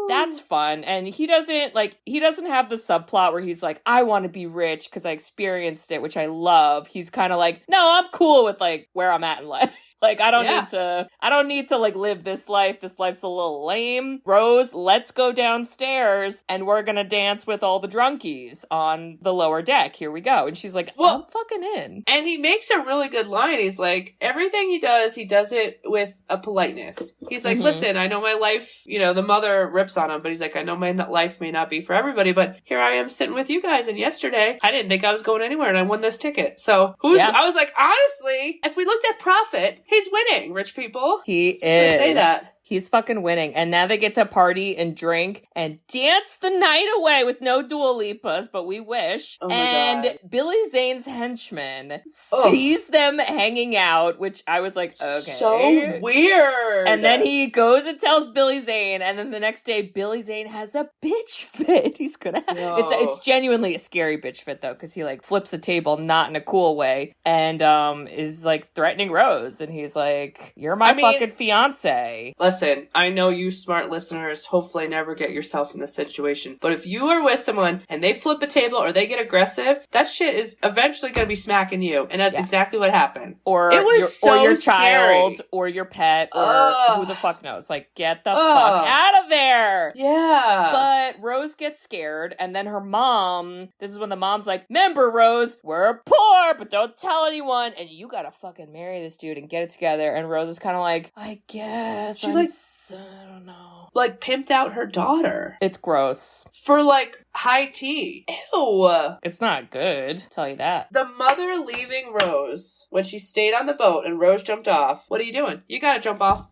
That's fun. And he doesn't have the subplot where he's like, I want to be rich because I experienced it, which I love. He's kind of like, no, I'm cool with like where I'm at in life. Like, I don't need to like live this life. This life's a little lame. Rose, let's go downstairs and we're gonna dance with all the drunkies on the lower deck. Here we go. And she's like, I'm fucking in. And he makes a really good line. He's like, everything he does it with a politeness. He's like, listen, I know my life, the mother rips on him, but he's like, I know my life may not be for everybody, but here I am sitting with you guys. And yesterday, I didn't think I was going anywhere and I won this ticket. So I was like, honestly, if we looked at profit, he's winning, rich people. He is. Gonna say that. He's fucking winning. And now they get to party and drink and dance the night away with no Dua Lipas, but we wish. Oh my God. Billy Zane's henchman sees them hanging out, which I was like, okay. So weird. And then he goes and tells Billy Zane, and then the next day, Billy Zane has a bitch fit. He's gonna have... It's genuinely a scary bitch fit, though, because he, like, flips a table, not in a cool way, and is, like, threatening Rose. And he's like, you're my fucking fiancé. Listen, I know you smart listeners hopefully never get yourself in this situation, but if you are with someone and they flip a table or they get aggressive, that shit is eventually going to be smacking you, and that's exactly what happened. Or your child, or your pet, or who the fuck knows. Like, get the fuck out of there! Yeah. But Rose gets scared, and then her mom, this is when the mom's like, remember, Rose, we're poor, but don't tell anyone, and you gotta fucking marry this dude and get it together. And Rose is kind of like, I guess. I don't know. Like, pimped out her daughter. It's gross. For, like, high tea. Ew. It's not good, I'll tell you that. The mother leaving Rose when she stayed on the boat and Rose jumped off. What are you doing? You gotta jump off.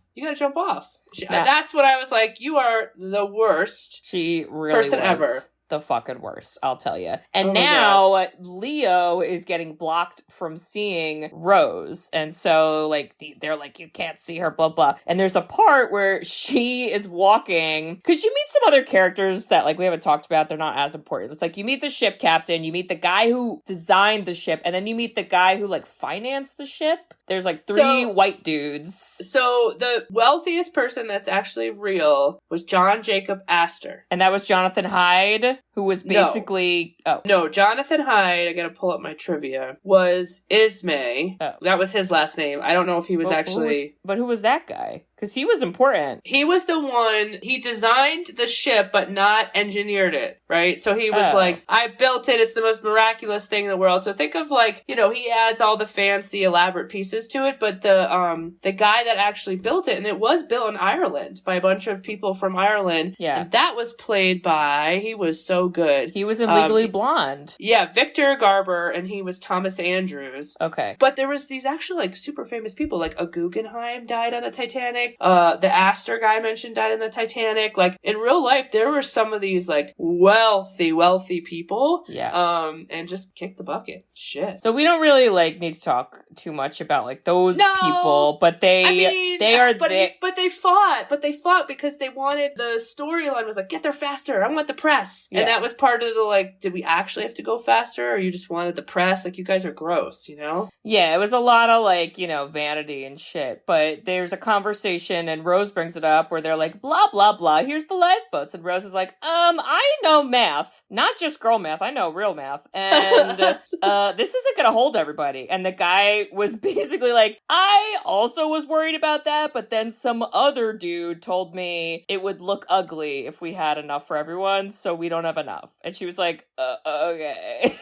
That's what I was like, you are the worst she really person was. ever. The fucking worst, I'll tell you. And now Leo is getting blocked from seeing Rose. And so, like, they're like, you can't see her, blah, blah. And there's a part where she is walking, because you meet some other characters that, like, we haven't talked about. They're not as important. It's like, you meet the ship captain, you meet the guy who designed the ship, and then you meet the guy who, like, financed the ship. There's, like, three white dudes. So the wealthiest person that's actually real was John Jacob Astor. And that was Jonathan Hyde, who was basically... No, Jonathan Hyde, I gotta pull up my trivia, was Ismay. Oh. That was his last name. I don't know if he was But who was that guy? Because he was important. He was the one, he designed the ship, but not engineered it, right? So he was like, I built it, it's the most miraculous thing in the world. So think of like, he adds all the fancy, elaborate pieces to it, but the guy that actually built it, and it was built in Ireland by a bunch of people from Ireland. Yeah. And that was played by, he was so good. He was in Legally Blonde. Yeah, Victor Garber, and he was Thomas Andrews. Okay. But there was these actually like super famous people, like a Guggenheim died on the Titanic. The Astor guy I mentioned died in the Titanic. Like, in real life, there were some of these, like, wealthy people. Yeah. And just kick the bucket. Shit. So we don't really, like, need to talk too much about, like, those people, but they fought because they wanted, the storyline was like, get there faster. I want the press. And that was part of the, like, did we actually have to go faster, or you just wanted the press? Like, you guys are gross, you know? Yeah, it was a lot of, like, you know, vanity and shit. But there's a conversation, and Rose brings it up, where they're like, blah, blah, blah, here's the lifeboats. And Rose is like, I know math. Not just girl math, I know real math. And this isn't gonna hold everybody. And the guy was basically like, I also was worried about that, but then some other dude told me it would look ugly if we had enough for everyone, so we don't have enough. And she was like, okay.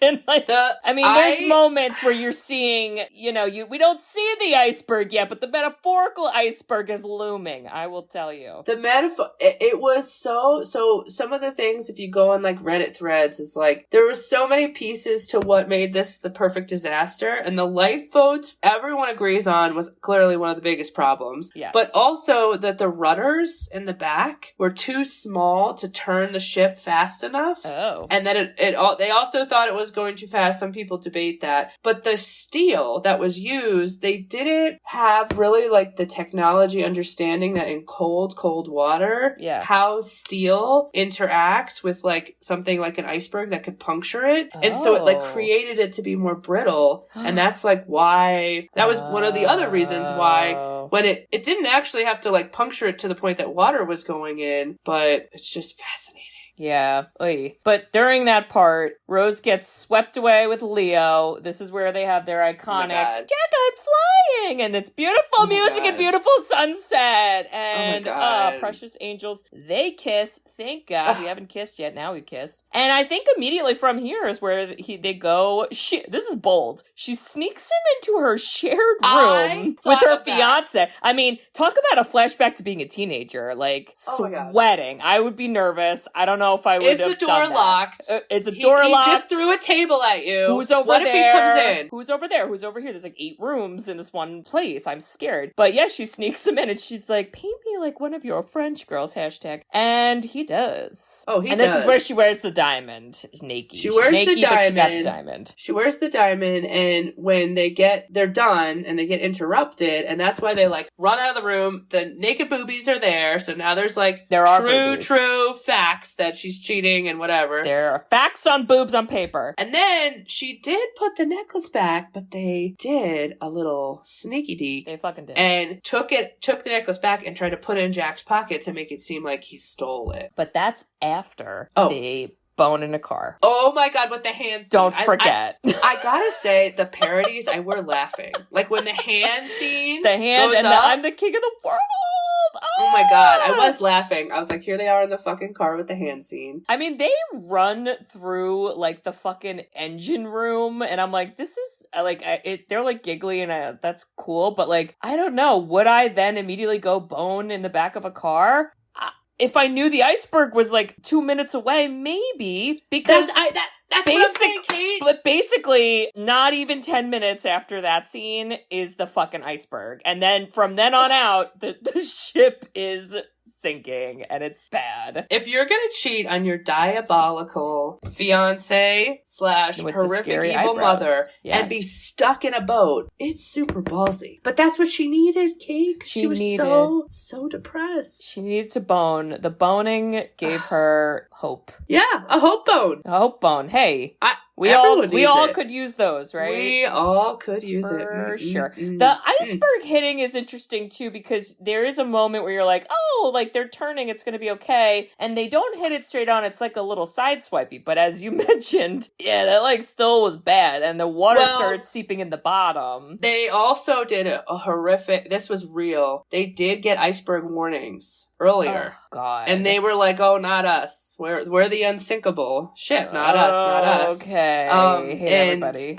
And like, there's moments where you're seeing, you know, we don't see the iceberg yet, but the metaphorical iceberg is looming. I will tell you. The metaphor, it was so some of the things, if you go on like Reddit threads, is like, there were so many pieces to what made this the perfect disaster. And the lifeboat, everyone agrees on, was clearly one of the biggest problems. Yeah. But also that the rudders in the back were too small to turn the ship fast enough. Oh. And that they also thought it was going too fast. Some people debate that. But the steel that was used, they didn't have really like the technology understanding that in cold water, how steel interacts with like something like an iceberg that could puncture it. And so it like created it to be more brittle. And that's like why, that was one of the other reasons why when it didn't actually have to like puncture it to the point that water was going in, but it's just fascinating. Yeah. Oy. But during that part, Rose gets swept away with Leo. This is where they have their iconic, Jack, I'm flying! And it's beautiful music and beautiful sunset. And, precious angels. They kiss. Thank God. We haven't kissed yet. Now we kissed. And I think immediately from here is where they go. This is bold. She sneaks him into her shared room with her fiance. I mean, talk about a flashback to being a teenager. Like, sweating. I would be nervous. I don't know if I would have done that. Is the door locked? Is the door locked? He just threw a table at you. Who's over there? What if he comes in? Who's over there? Who's over here? There's like 8 rooms in this one place. I'm scared. But yeah, she sneaks him in and she's like, paint me like one of your French girls, hashtag. And he does. Oh, he does. And this is where she wears the diamond. Naked. She wears naked, the diamond. But she got the diamond. She wears the diamond, and when they're done and they get interrupted, and that's why they like run out of the room. The naked boobies are there, so now there's like true facts that she's cheating and whatever. There are facts on boobs on paper. And then she did put the necklace back, but they did a little sneaky deek. They fucking did. And took the necklace back and tried to put it in Jack's pocket to make it seem like he stole it. But that's after they bone in a car. Oh my God, with the hand scene. Don't forget. I gotta say, the parodies, I were laughing. Like when the hand scene I'm the king of the world. Oh my God, I was laughing. I was like, here they are in the fucking car with the hand scene. I mean, they run through like the fucking engine room, and I'm like, this is like, they're like giggly, and that's cool, but like, I don't know, would I then immediately go bone in the back of a car? If I knew the iceberg was like 2 minutes away, maybe, because that's what I'm saying, Kate. But basically, not even 10 minutes after that scene is the fucking iceberg. And then from then on out, the ship is sinking, and it's bad. If you're gonna cheat on your diabolical fiance / horrific evil mother and be stuck in a boat, it's super ballsy. But that's what she needed, Kate. She was so depressed. She needed to bone. The boning gave her hope. Yeah, a hope bone. A hope bone. Hey, we all could use those, right? We all could use it. For sure. The iceberg hitting is interesting, too, because there is a moment where you're like, oh, like they're turning, it's going to be okay. And they don't hit it straight on. It's like a little side swipey. But as you mentioned, that like still was bad. And the water started seeping in the bottom. They also did a horrific, this was real. They did get iceberg warnings earlier. Oh, God. And they were like, oh, not us. We're the unsinkable ship. Not us. Okay. Everybody.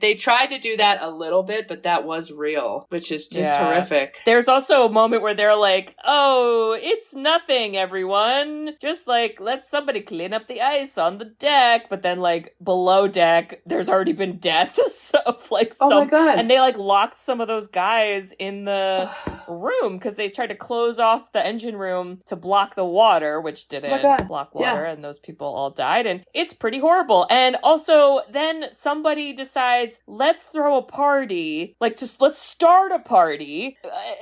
They tried to do that a little bit, but that was real, which is just horrific. There's also a moment where they're like, oh, it's nothing, everyone. Just like, let somebody clean up the ice on the deck. But then like below deck, there's already been deaths of like some. Oh my God. And they like locked some of those guys in the room because they tried to close off the engine room to block the water, which didn't block water, and those people all died, and it's pretty horrible. And Also, then somebody decides, let's throw a party. Like, just let's start a party.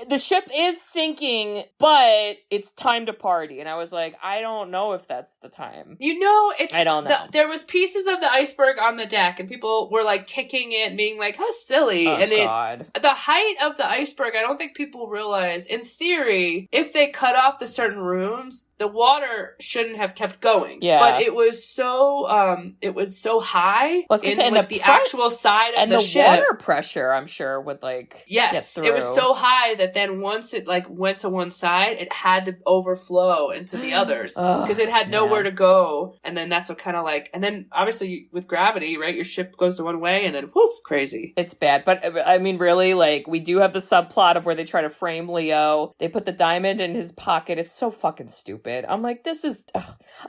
The ship is sinking, but it's time to party. And I was like, I don't know if that's the time. You know, I don't know. There was pieces of the iceberg on the deck, and people were like kicking it and being like, how silly. Oh, and God. The height of the iceberg, I don't think people realize, in theory, if they cut off the certain rooms, the water shouldn't have kept going. Yeah. But it was so high in like the actual side of the ship. And the water pressure, I'm sure, would like get through. It was so high that then once it like went to one side, it had to overflow into the others because it had nowhere to go. And then that's what kind of like, and then obviously with gravity, right? Your ship goes to one way and then woof, crazy. It's bad. But I mean, really, like we do have the subplot of where they try to frame Leo. They put the diamond in his pocket. It's so fucking stupid. I'm like, this is,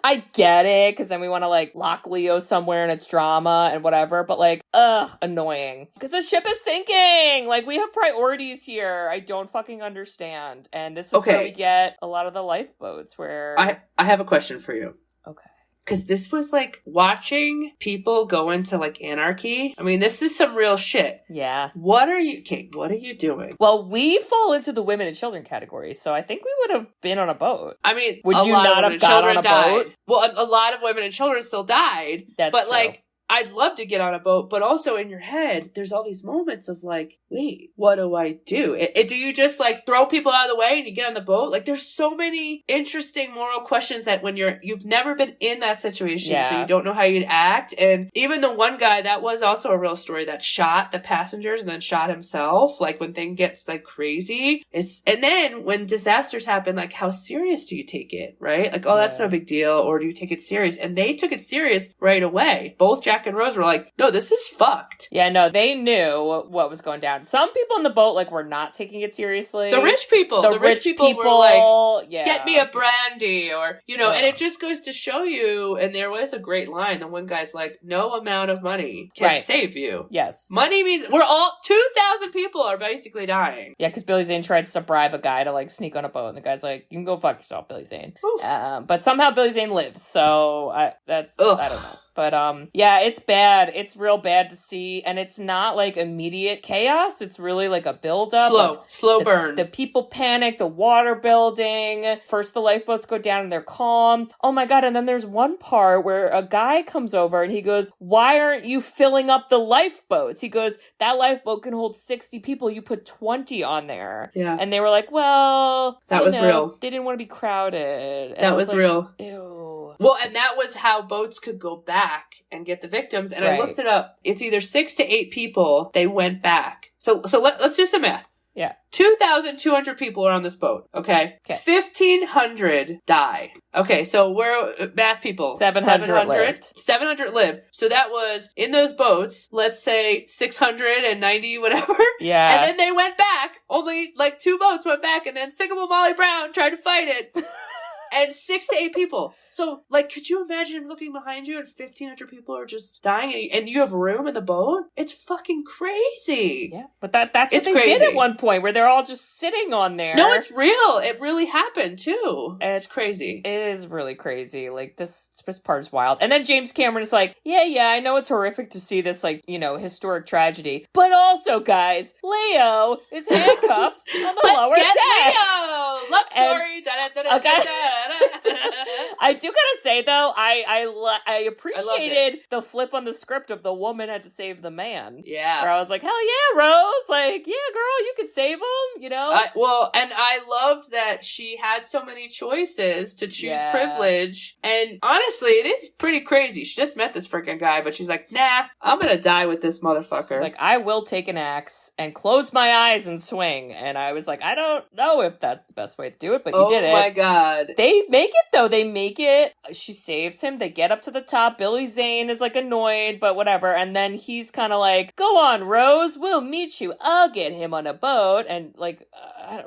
I get it. Cause then we want to like lock Leo somewhere and it's drama and whatever. But like, annoying. Cause the ship is sinking. Like we have priorities here. I don't fucking understand. And this is where we get a lot of the lifeboats where. I have a question for you. Okay. Because this was like watching people go into like anarchy. I mean, this is some real shit. Yeah. What are you doing? Well, we fall into the women and children category, so I think we would have been on a boat. I mean, would you not have got on a boat? Well, a lot of women and children still died. That's but true. Like, I'd love to get on a boat, but also in your head, there's all these moments of like, wait, what do I do? Do you just like throw people out of the way and you get on the boat? Like there's so many interesting moral questions that when you've never been in that situation, so you don't know how you'd act. And even the one guy, that was also a real story that shot the passengers and then shot himself. Like when things gets like crazy, and then when disasters happen, like how serious do you take it? Right? Like, oh, that's no big deal. Or do you take it serious? And they took it serious right away. Both Jack and Rose were like, no, this is fucked. Yeah, no, they knew what was going down. Some people on the boat, like, were not taking it seriously. The rich people. The rich people were like, get me a brandy, or, you know, and it just goes to show you, and there was a great line. The one guy's like, no amount of money can save you. Yes. Money means 2,000 people are basically dying. Yeah, because Billy Zane tried to bribe a guy to, like, sneak on a boat, and the guy's like, you can go fuck yourself, Billy Zane. But somehow Billy Zane lives, so I don't know. But, yeah, it's bad. It's real bad to see. And it's not like immediate chaos. It's really like a buildup. Slow burn. The people panic, the water building. First the lifeboats go down and they're calm. Oh my God. And then there's one part where a guy comes over and he goes, why aren't you filling up the lifeboats? He goes, that lifeboat can hold 60 people. You put 20 on there. Yeah. And they were like, well, that was real. They didn't want to be crowded. And that was like, real. Ew. Well, and that was how boats could go back and get the victims. And I looked it up. It's either 6 to 8 people. They went back. So let's do some math. Yeah. 2,200 people are on this boat. Okay. 1,500 died. Okay. So we're math people. 700 lived. 700 lived. So that was in those boats, let's say 690, whatever. Yeah. And then they went back. Only like 2 boats went back, and then Unsinkable Molly Brown tried to fight it. And 6 to 8 people. So, like, could you imagine looking behind you and 1,500 people are just dying and you have room in the boat? It's fucking crazy. Yeah, but that's what they did at one point, where they're all just sitting on there. No, it's real. It really happened, too. It's crazy. It is really crazy. Like, this part is wild. And then James Cameron is like, yeah, I know it's horrific to see this, like, you know, historic tragedy. But also, guys, Leo is handcuffed on the lower deck. Leo! Love story. I do gotta say though, I appreciated the flip on the script of the woman had to save the man. Yeah. Where I was like, hell yeah, Rose. Like, yeah, girl, you could save him, you know? And I loved that she had so many choices to choose privilege. And honestly, it is pretty crazy. She just met this freaking guy, but she's like, nah, I'm gonna die with this motherfucker. She's like, I will take an axe and close my eyes and swing. And I was like, I don't know if that's the best way to do it, but you did it. Oh my God. They make it though. They make it. She saves him. They get up to the top. Billy Zane is like annoyed, but whatever. And then he's kind of like, go on, Rose. We'll meet you. I'll get him on a boat. And like,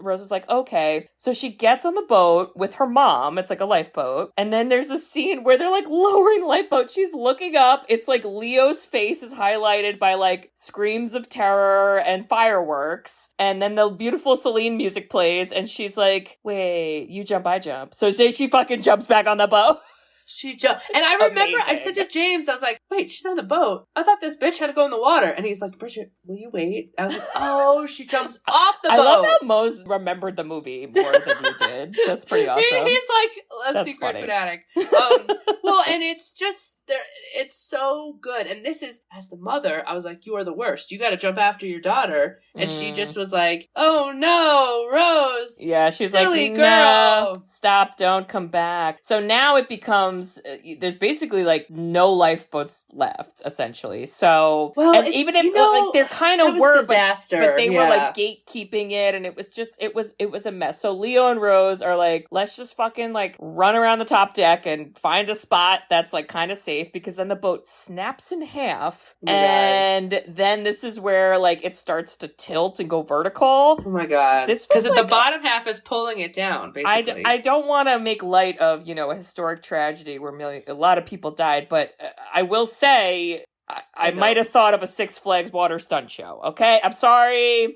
Rose is like, okay. So she gets on the boat with her mom. It's like a lifeboat. And then there's a scene where they're like lowering the lifeboat. She's looking up. It's like Leo's face is highlighted by like screams of terror and fireworks. And then the beautiful Celine music plays. And she's like, wait, you jump, I jump. So she fucking jumps back on the boat. She jumped. And I remember I said to James, I was like, wait, she's on the boat. I thought this bitch had to go in the water. And he's like, Bridget, will you wait? I was like, oh, she jumps off the boat. I love how Mose remembered the movie more than you did. That's pretty awesome. He's like a secret fanatic. Well, and it's just, it's so good. And this is, as the mother, I was like, you are the worst. You got to jump after your daughter. And she just was like, oh no, Rose. Yeah, she's silly like, girl. No, stop, don't come back. So now it becomes, there's basically like no lifeboats left, essentially. So, well, and even if like there kind of were, but they were like gatekeeping it, and it was just, it was a mess. So Leo and Rose are like, let's just fucking like run around the top deck and find a spot that's like kind of safe, because then the boat snaps in half, and then this is where like it starts to tilt and go vertical. Oh my god! Because the bottom half is pulling it down. Basically, I don't want to make light of a historic tragedy where a lot of people died, but I will say I might have thought of a Six Flags water stunt show. Okay, I'm sorry.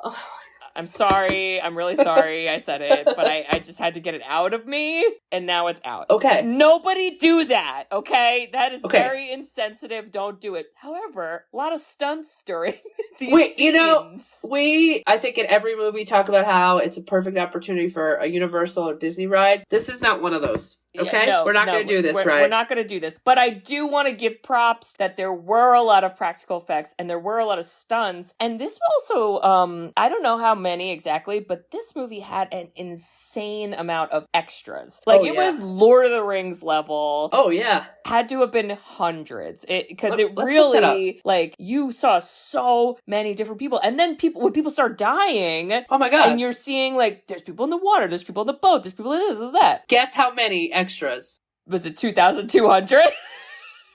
I'm sorry. I'm really sorry I said it, but I just had to get it out of me, and now it's out. Okay. Nobody do that, okay? That is very insensitive. Don't do it. However, a lot of stunts during these scenes. I think in every movie talk about how it's a perfect opportunity for a Universal or Disney ride. This is not one of those. Okay? Yeah, we're not going to do this, right? We're not going to do this. But I do want to give props that there were a lot of practical effects and there were a lot of stunts. And this also, I don't know how many exactly, but this movie had an insane amount of extras. Like, it was Lord of the Rings level. Oh, yeah. Had to have been hundreds. Because it really, like, you saw so many different people. And then when people start dying. Oh, my God. And you're seeing, like, there's people in the water, there's people in the boat, there's people in this or that. Guess how many extras? Was it 2,200?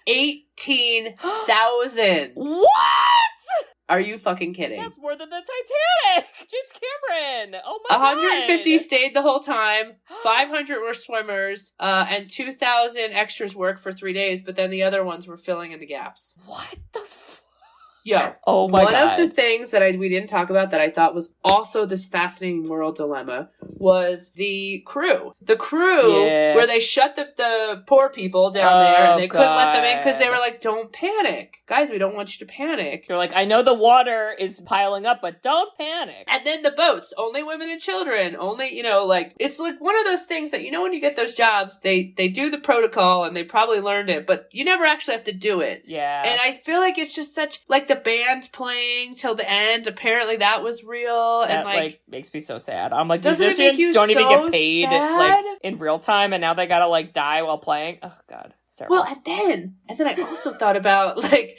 18,000. What? Are you fucking kidding? That's more than the Titanic. James Cameron. Oh my 150 God. Stayed the whole time. 500 were swimmers. And 2,000 extras worked for 3 days. But then the other ones were filling in the gaps. What the fuck? Yo, oh my God. One of the things that we didn't talk about that I thought was also this fascinating moral dilemma was the crew. The crew, where they shut the poor people down there and they couldn't let them in because they were like, don't panic. Guys, we don't want you to panic. They're like, I know the water is piling up, but don't panic. And then the boats, only women and children, only, like, it's like one of those things that, when you get those jobs, they do the protocol and they probably learned it, but you never actually have to do it. Yeah. And I feel like it's just such, like, the band playing till the end, apparently that was real. That, and like makes me so sad. I'm like, musicians don't even get paid sad? like in real time, and now they gotta like die while playing. Oh God, it's terrible. Well, and then I also thought about like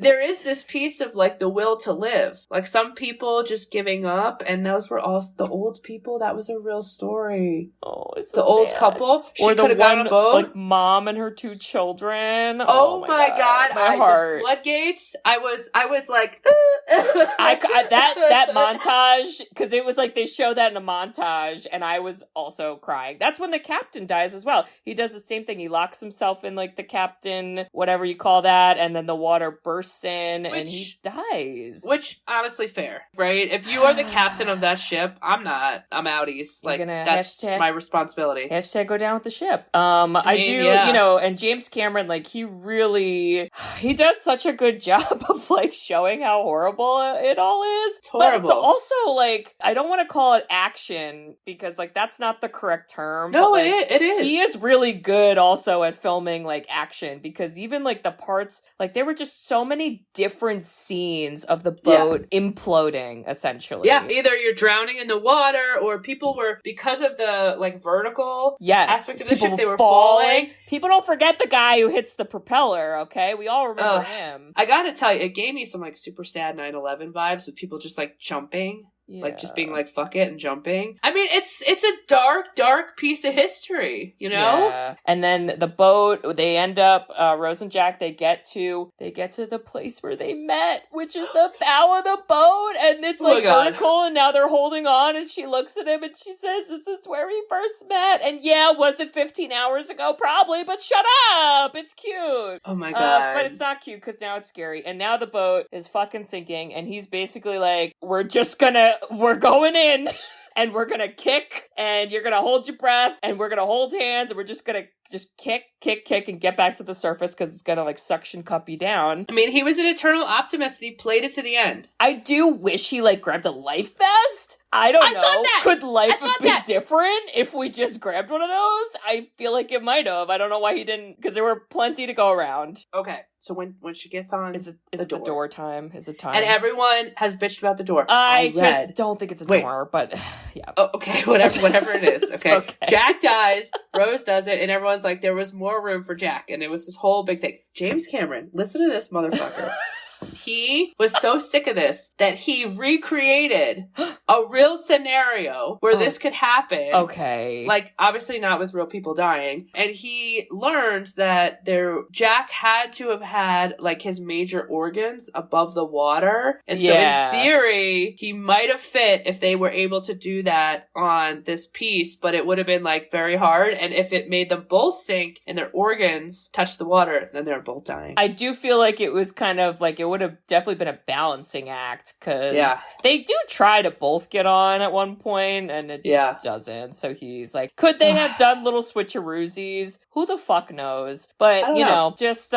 there is this piece of like the will to live, like some people just giving up, and those were all the old people. That was a real story. Oh, it's so the old sad. couple. Or the one like mom and her 2 children. Oh my God. My heart. The floodgates. I was like, that montage, because it was like they show that in a montage, and I was also crying. That's when the captain dies as well. He does the same thing. He locks himself in like the captain, whatever you call that, and then the water bursts in and he dies. Which, honestly, fair, right? If you are the captain of that ship, I'm not. I'm outies. Like, that's my responsibility. Hashtag go down with the ship. I do, and James Cameron, like, he does such a good job of, like, showing how horrible it all is. It's horrible. But it's also, like, I don't want to call it action, because, like, that's not the correct term. No, but, like, it is. He is really good also at filming, like, action, because even, like, the parts, like, there were just so many different scenes of the boat imploding, essentially. Yeah, either you're drowning in the water, or people were, because of the, like, vertical aspect of the ship, they were falling. People don't forget the guy who hits the propeller, okay? We all remember him. I gotta tell you, it gave me some, like, super sad 9/11 vibes with people just, like, jumping. Yeah. Like, just being like, fuck it, and jumping. I mean, it's a dark piece of history, Yeah. And then the boat, they end up, Rose and Jack, they get to the place where they met, which is the bow of the boat, and it's like vertical, and now they're holding on, and she looks at him, and she says, this is where we first met. And was it 15 hours ago? Probably, but shut up! It's cute. Oh my God. But it's not cute, because now it's scary. And now the boat is fucking sinking, and he's basically like, we're going in, and we're gonna kick, and you're gonna hold your breath, and we're gonna hold hands, and we're just gonna just kick, and get back to the surface because it's gonna like suction cup you down. I mean, he was an eternal optimist and he played it to the end. I do wish he like grabbed a life vest. I don't know. Could life have been different if we just grabbed one of those? I feel like it might have. I don't know why he didn't, because there were plenty to go around. Okay, so when she gets on, is it the door time? Is it time? And everyone has bitched about the door. I just don't think it's a door, but yeah. Oh, okay, whatever it is. Okay. Jack dies, Rose does it, and everyone's like, there was more room for Jack, and it was this whole big thing. James Cameron, listen to this motherfucker. He was so sick of this that he recreated a real scenario where this could happen. Okay. Like, obviously not with real people dying. And he learned that Jack had to have had, like, his major organs above the water. And so in theory, he might have fit if they were able to do that on this piece, but it would have been, like, very hard. And if it made them both sink and their organs touch the water, then they're both dying. I do feel like it was kind of like, it would have definitely been a balancing act, because they do try to both get on at one point and it just doesn't. So he's like, could they have done little switcheroosies? Who the fuck knows? But you know, just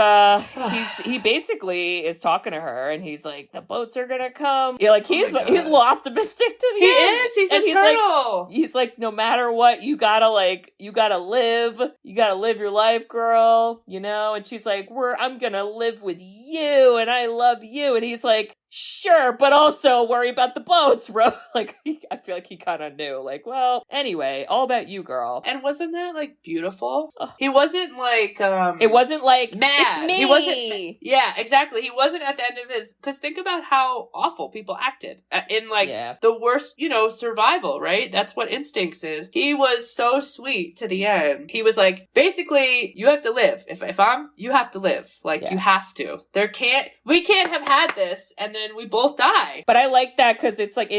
he basically is talking to her and he's like, the boats are gonna come. Yeah, like he's a little optimistic to the end. He's eternal. He's like, no matter what, you gotta live your life, girl, you know. And she's like, I'm gonna live with you and I love you. And he's like, sure, but also worry about the boats, bro. Like, I feel like he kind of knew. Like, well, anyway, all about you, girl. And wasn't that, like, beautiful? He wasn't, like, it wasn't, like, mad. It's me! He wasn't, yeah, exactly. He wasn't at the end of his, because think about how awful people acted in, like, the worst, survival, right? That's what instincts is. He was so sweet to the end. He was like, basically, you have to live. If you have to live. Like, you have to. We can't have had this, and then we both die. But I like that because it's like,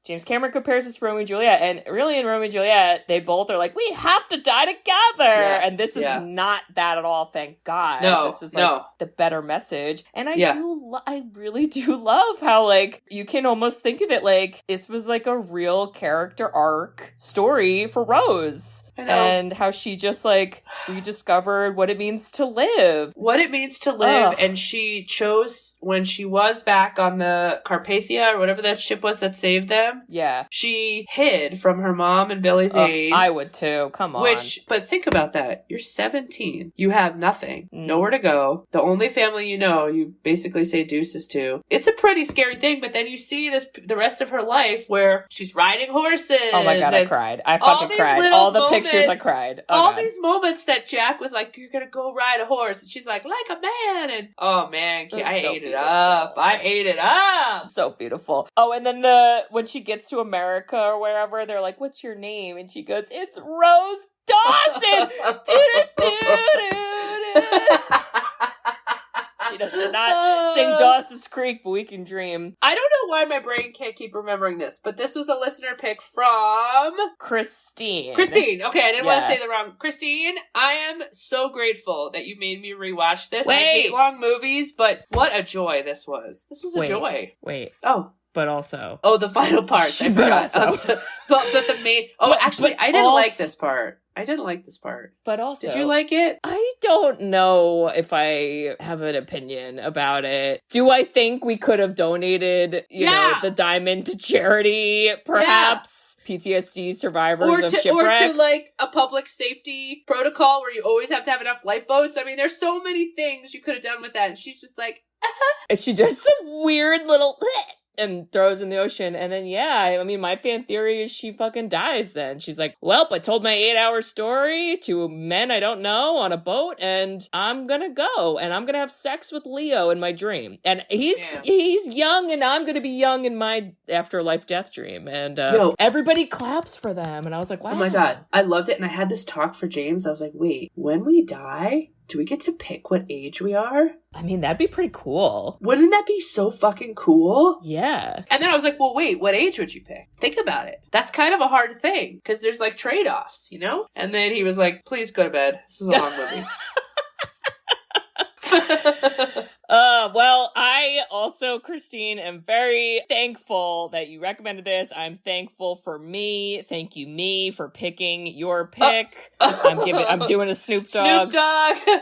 James Cameron compares this to Romeo and Juliet, and really in Romeo and Juliet, they both are like, we have to die together. Yeah. And this is not that at all, thank God. No, this is like the better message. And I really do love how, like, you can almost think of it like this was like a real character arc story for Rose. And how she just, like, rediscovered what it means to live. And she chose, when she was back on the Carpathia, or whatever that ship was that saved them. Yeah. She hid from her mom and Billy Zane. I would too. Come on. But think about that. You're 17. You have nothing. Nowhere to go. The only family you basically say deuces to. It's a pretty scary thing, but then you see the rest of her life where she's riding horses. Oh my God, I cried. I fucking cried. All the pictures I cried. These moments that Jack was like, you're gonna go ride a horse. And she's like a man. And oh man, I ate it up. I ate it up. So beautiful. Oh, and then when she gets to America or wherever, they're like, what's your name? And she goes, it's Rose Dawson. She does not sing Dawson's Creek, but we can dream. I don't know why my brain can't keep remembering this, but this was a listener pick from Christine. Okay, I didn't want to say the wrong. Christine, I am so grateful that you made me rewatch this. I hate long movies, but what a joy this was. This was a joy. Wait. Oh. But also. Oh, the final part. I forgot. But the main. Oh, actually, I didn't like this part. But also. Did you like it? I don't know if I have an opinion about it. Do I think we could have donated, the diamond to charity, perhaps? Yeah. PTSD survivors of shipwrecks? Or to, like, a public safety protocol where you always have to have enough lifeboats. I mean, there's so many things you could have done with that. And she's just like, And she does some weird little and throws in the ocean. And then, my fan theory is she fucking dies then. She's like, well, I told my 8-hour story to men I don't know on a boat, and I'm gonna go, and I'm gonna have sex with Leo in my dream. And he's young, and I'm gonna be young in my afterlife death dream. And everybody claps for them. And I was like, wow. Oh my God. I loved it. And I had this talk for James. I was like, wait, when we die, do we get to pick what age we are? I mean, that'd be pretty cool. Wouldn't that be so fucking cool? Yeah. And then I was like, well, wait, what age would you pick? Think about it. That's kind of a hard thing, because there's, like, trade-offs, And then he was like, please go to bed. This was a long movie. Well, I also, Christine, am very thankful that you recommended this. I'm thankful for me. Thank you, me, for picking your pick. I'm doing a Snoop Dogg.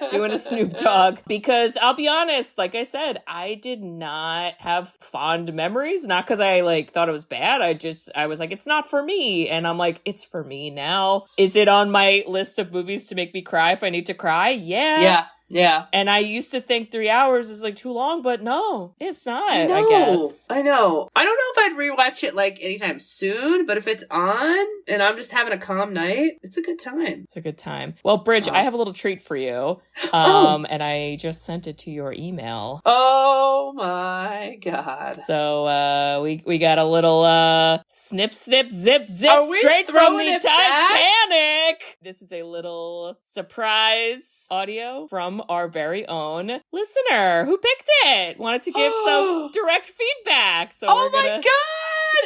Doing a Snoop Dogg. Because I'll be honest, like I said, I did not have fond memories. Not because I thought it was bad. I was like, it's not for me. And I'm like, it's for me now. Is it on my list of movies to make me cry if I need to cry? Yeah. Yeah. And I used to think 3 hours is too long, but no, it's not, I guess. I know. I don't know if I'd rewatch it anytime soon, but if it's on and I'm just having a calm night, it's a good time. It's a good time. Well, Bridge, I have a little treat for you. And I just sent it to your email. Oh my God. So we got a little snip, snip, zip, zip straight from the Titanic. This is a little surprise audio from our very own listener who picked it. Wanted to give some direct feedback. So my God.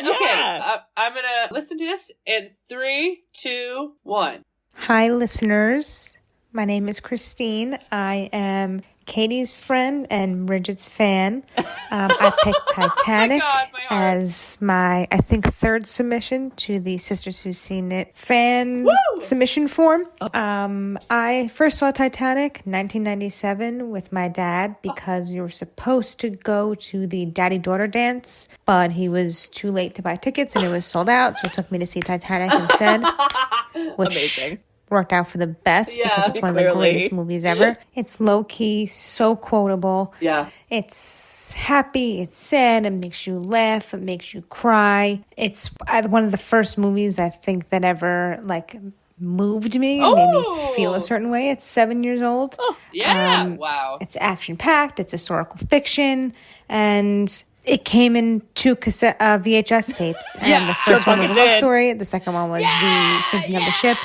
Yeah. Okay. I'm going to listen to this in 3, 2, 1. Hi, listeners. My name is Christine. I am Katie's friend and Bridget's fan. I picked Titanic as my, I think, third submission to the Sisters Who've Seen It fan submission form. I first saw Titanic 1997 with my dad because we were supposed to go to the daddy-daughter dance, but he was too late to buy tickets and it was sold out, so it took me to see Titanic instead. Which amazing. Worked out for the best because it's one of the greatest movies ever. It's low-key, so quotable. Yeah. It's happy, it's sad, it makes you laugh, it makes you cry. It's one of the first movies I think that ever, moved me and made me feel a certain way. It's 7 years old. Oh, yeah. Wow. It's action-packed, it's historical fiction, and it came in 2 VHS tapes. And the first one was a love story, the second one was the sinking of the ship.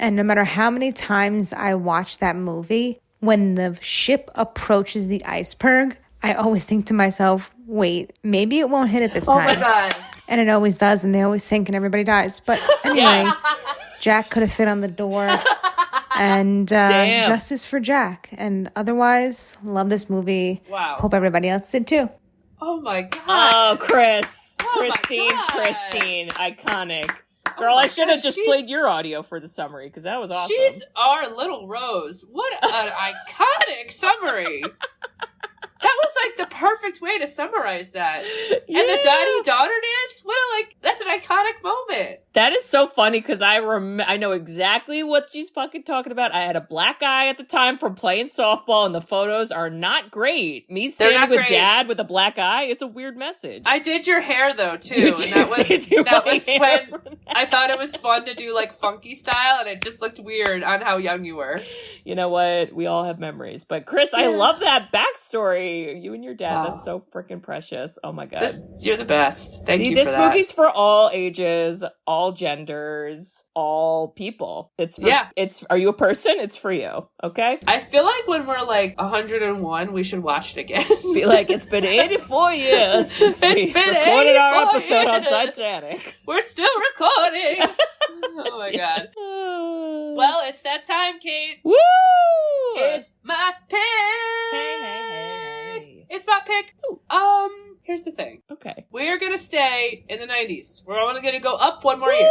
And no matter how many times I watch that movie, when the ship approaches the iceberg, I always think to myself, wait, maybe it won't hit it this time. Oh my God. And it always does, and they always sink and everybody dies. But anyway, Jack could have fit on the door. And justice for Jack. And otherwise, love this movie. Wow. Hope everybody else did too. Oh my God. Oh, Christine, iconic. Girl, I should have just played your audio for the summary because that was awesome. She's our little Rose. What an iconic summary. That was the perfect way to summarize that. Yeah. And the daddy-daughter dance? That's an iconic moment. That is so funny because I know exactly what she's fucking talking about. I had a black eye at the time from playing softball and the photos are not great. Me standing with Dad with a black eye, it's a weird message. I did your hair though too. And that was when I thought it was fun to do funky style and it just looked weird on how young you were. You know what? We all have memories. But Chris, I love that backstory. You and your dad, that's so freaking precious. Oh my God. You're the best. Thank you for that. This movie's for all ages, all genders, all people. Are you a person? It's for you. Okay? I feel like when we're 101, we should watch it again. Be like, it's been 84 years since we recorded our episode on Titanic. We're still recording. Oh my God. Well, it's that time, Kate. Woo! It's my pick. Hey. It's my pick. Here's the thing. Okay. We're going to stay in the 90s. We're only going to go up one more year.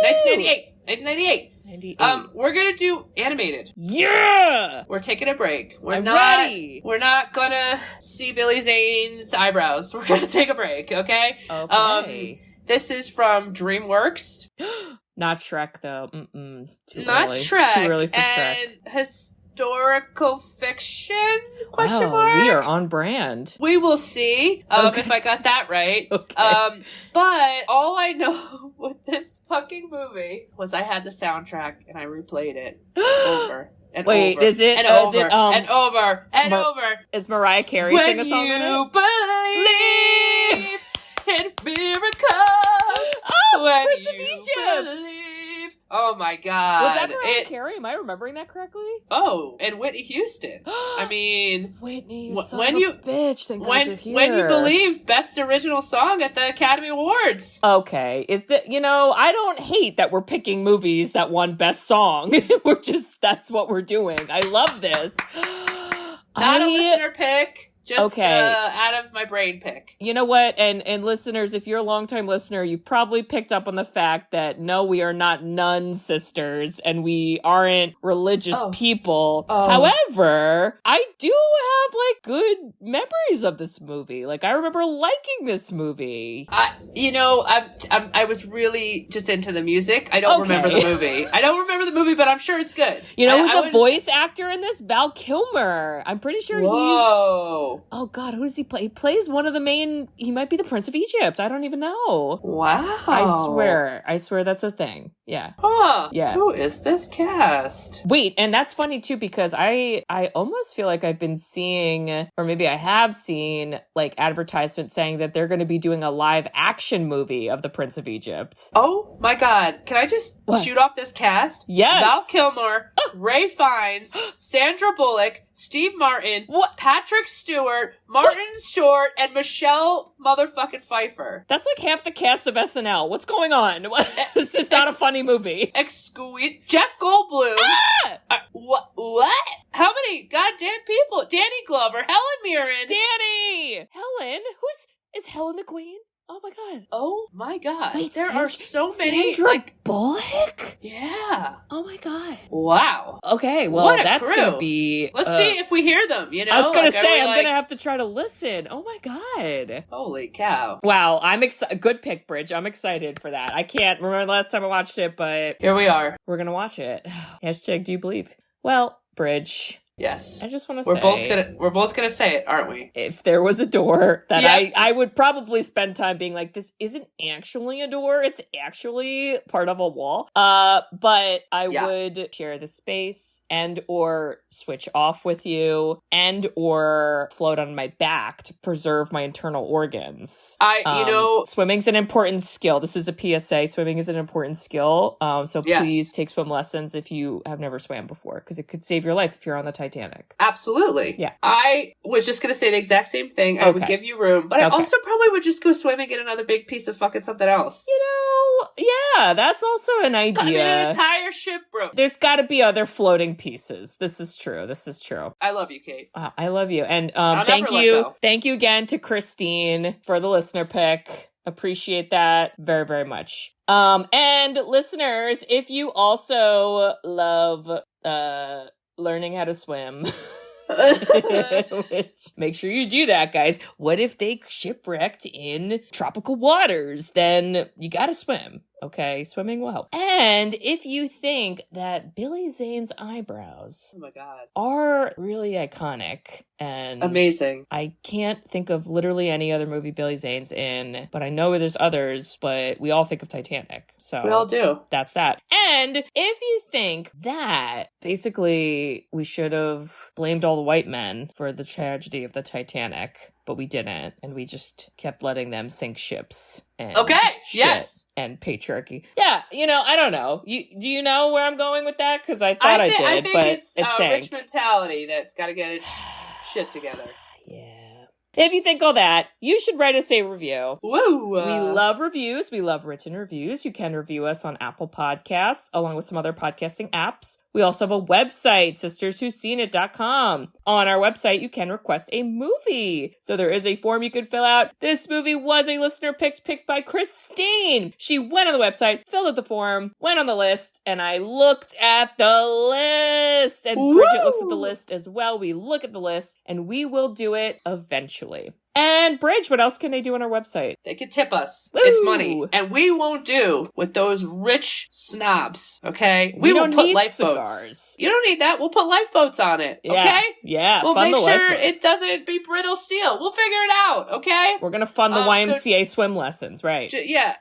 1998. We're going to do animated. Yeah! We're taking a break. I'm ready. We're not going to see Billy Zane's eyebrows. We're going to take a break, okay? Okay. This is from DreamWorks. Not Shrek, though. Too Not early. Shrek. Too early for Shrek. And historical fiction? Question mark? We are on brand. We will see if I got that right. Okay. But all I know with this fucking movie was I had the soundtrack and I replayed it over and Wait, over. Is it? And over is it, and over and over. Is Mariah Carey sing a song in it? When you believe in miracles. Oh, Prince of Egypt. Believe. Oh my God. Was that Mariah Carey? Am I remembering that correctly? Oh, and Whitney Houston. I mean, Whitney, when you bitch, when you believe best original song at the Academy Awards. Okay, I don't hate that we're picking movies that won best song. That's what we're doing. I love this. Not a listener pick. Just out of my brain pick. You know what? And listeners, if you're a longtime listener, you probably picked up on the fact that no, we are not nun sisters and we aren't religious people. However, I do have like good memories of this movie. Like I remember liking this movie. I was really just into the music. I don't remember the movie. But I'm sure it's good. You know who's a voice actor in this? Val Kilmer. I'm pretty sure he's... Oh, God, who does he play? He plays one of the main... He might be the Prince of Egypt. I don't even know. Wow. I swear that's a thing. Yeah. Huh. Yeah. Who is this cast? Wait, and that's funny, too, because I almost feel like I've been seeing, or maybe I have seen, like, advertisements saying that they're going to be doing a live action movie of the Prince of Egypt. Oh, my God. Can I just shoot off this cast? Yes. Val Kilmer, Ray Fiennes, Sandra Bullock, Steve Martin, Patrick Stewart, Martin Short, and Michelle motherfucking Pfeiffer. That's like half the cast of SNL. What's going on? This is not a funny movie. Jeff Goldblum. What? How many goddamn people? Danny Glover, Helen Mirren. Helen? Is Helen the Queen? Oh my God. Oh my God. Wait, there are so many. Sandra Bullock? Yeah. Oh my God. Wow. Okay, well, that's going to be... Let's see if we hear them, you know? I was going to say, I'm going to have to try to listen. Oh my God. Holy cow. Wow, I'm excited. Good pick, Bridge. I'm excited for that. I can't remember the last time I watched it, but... Here we are. We're going to watch it. Hashtag do you believe? Well, Bridge... Yes. I just want to say we're both gonna say it, aren't we? If there was a door that I would probably spend time being like, this isn't actually a door, it's actually part of a wall. But I would share the space and or switch off with you and or float on my back to preserve my internal organs. Swimming's an important skill. This is a PSA. Swimming is an important skill. So please take swim lessons if you have never swam before, because it could save your life if you're on the Titanic. Absolutely. Yeah. I was just going to say the exact same thing. I would give you room, but I also probably would just go swim and get another big piece of fucking something else. Yeah, that's also an idea. I mean, an entire ship broke. There's got to be other floating pieces. This is true. I love you, Kate. I love you. And thank you. Thank you again to Christine for the listener pick. Appreciate that very, very much. And listeners, if you also love learning how to swim, make sure you do that, guys. What if they shipwrecked in tropical waters? Then you gotta swim. Okay, swimming will help. And if you think that Billy Zane's eyebrows, oh my God, are really iconic and amazing. I can't think of literally any other movie Billy Zane's in, but I know there's others, but we all think of Titanic. So we all do. That's that. And if you think that basically we should have blamed all the white men for the tragedy of the Titanic, but we didn't, and we just kept letting them sink ships. And and patriarchy. Yeah, I don't know. Do you know where I'm going with that? Because I thought I did, I think but it's rich mentality that's got to get its shit together. Yeah. If you think all that, you should write us a review. Woo! We love reviews. We love written reviews. You can review us on Apple Podcasts, along with some other podcasting apps. We also have a website, sisterswhoseenit.com. On our website, you can request a movie. So there is a form you can fill out. This movie was a listener picked by Christine. She went on the website, filled out the form, went on the list, and I looked at the list. And Bridget looks at the list as well. We look at the list, and we will do it eventually. And Bridge, what else can they do on our website? They can tip us. Woo! It's money. And we won't do with those rich snobs, okay? We will put lifeboats. You don't need that. We'll put lifeboats on it, okay? Yeah, we'll make sure it doesn't be brittle steel. We'll figure it out, okay? We're going to fund the YMCA swim lessons, right? Yeah.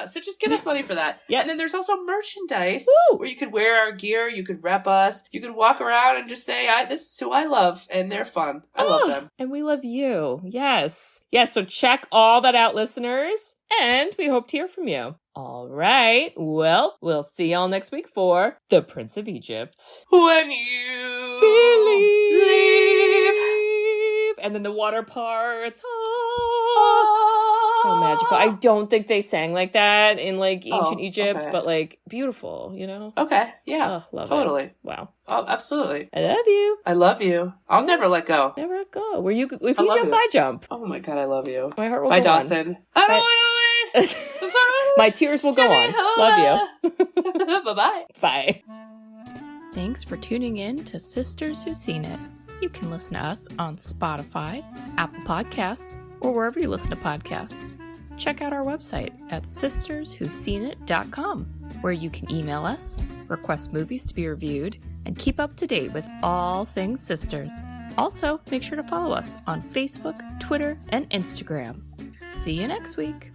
So just give us money for that. And then there's also merchandise where you could wear our gear. You could rep us. You could walk around and just say, this is who I love. And they're fun. I love them. And we love you. Yes. So check all that out, listeners, and we hope to hear from you. All right. Well, we'll see y'all next week for The Prince of Egypt. When you believe. And then the water parts. Oh. so magical. I don't think they sang like that in like ancient Egypt, okay. but like beautiful, you know? Okay, yeah. Love totally. it. Wow. Oh, absolutely. I love you. I love you. I'll never let go. Never let go. If you jump, I jump. Oh my God, I love you. My heart will Bye, go on. Dawson. I don't want to win. My tears will go on. Love you. Bye-bye. Bye. Thanks for tuning in to Sisters Who've Seen It. You can listen to us on Spotify, Apple Podcasts, or wherever you listen to podcasts. Check out our website at sisterswho'veseenit.com, where you can email us, request movies to be reviewed, and keep up to date with all things sisters. Also, make sure to follow us on Facebook, Twitter, and Instagram. See you next week.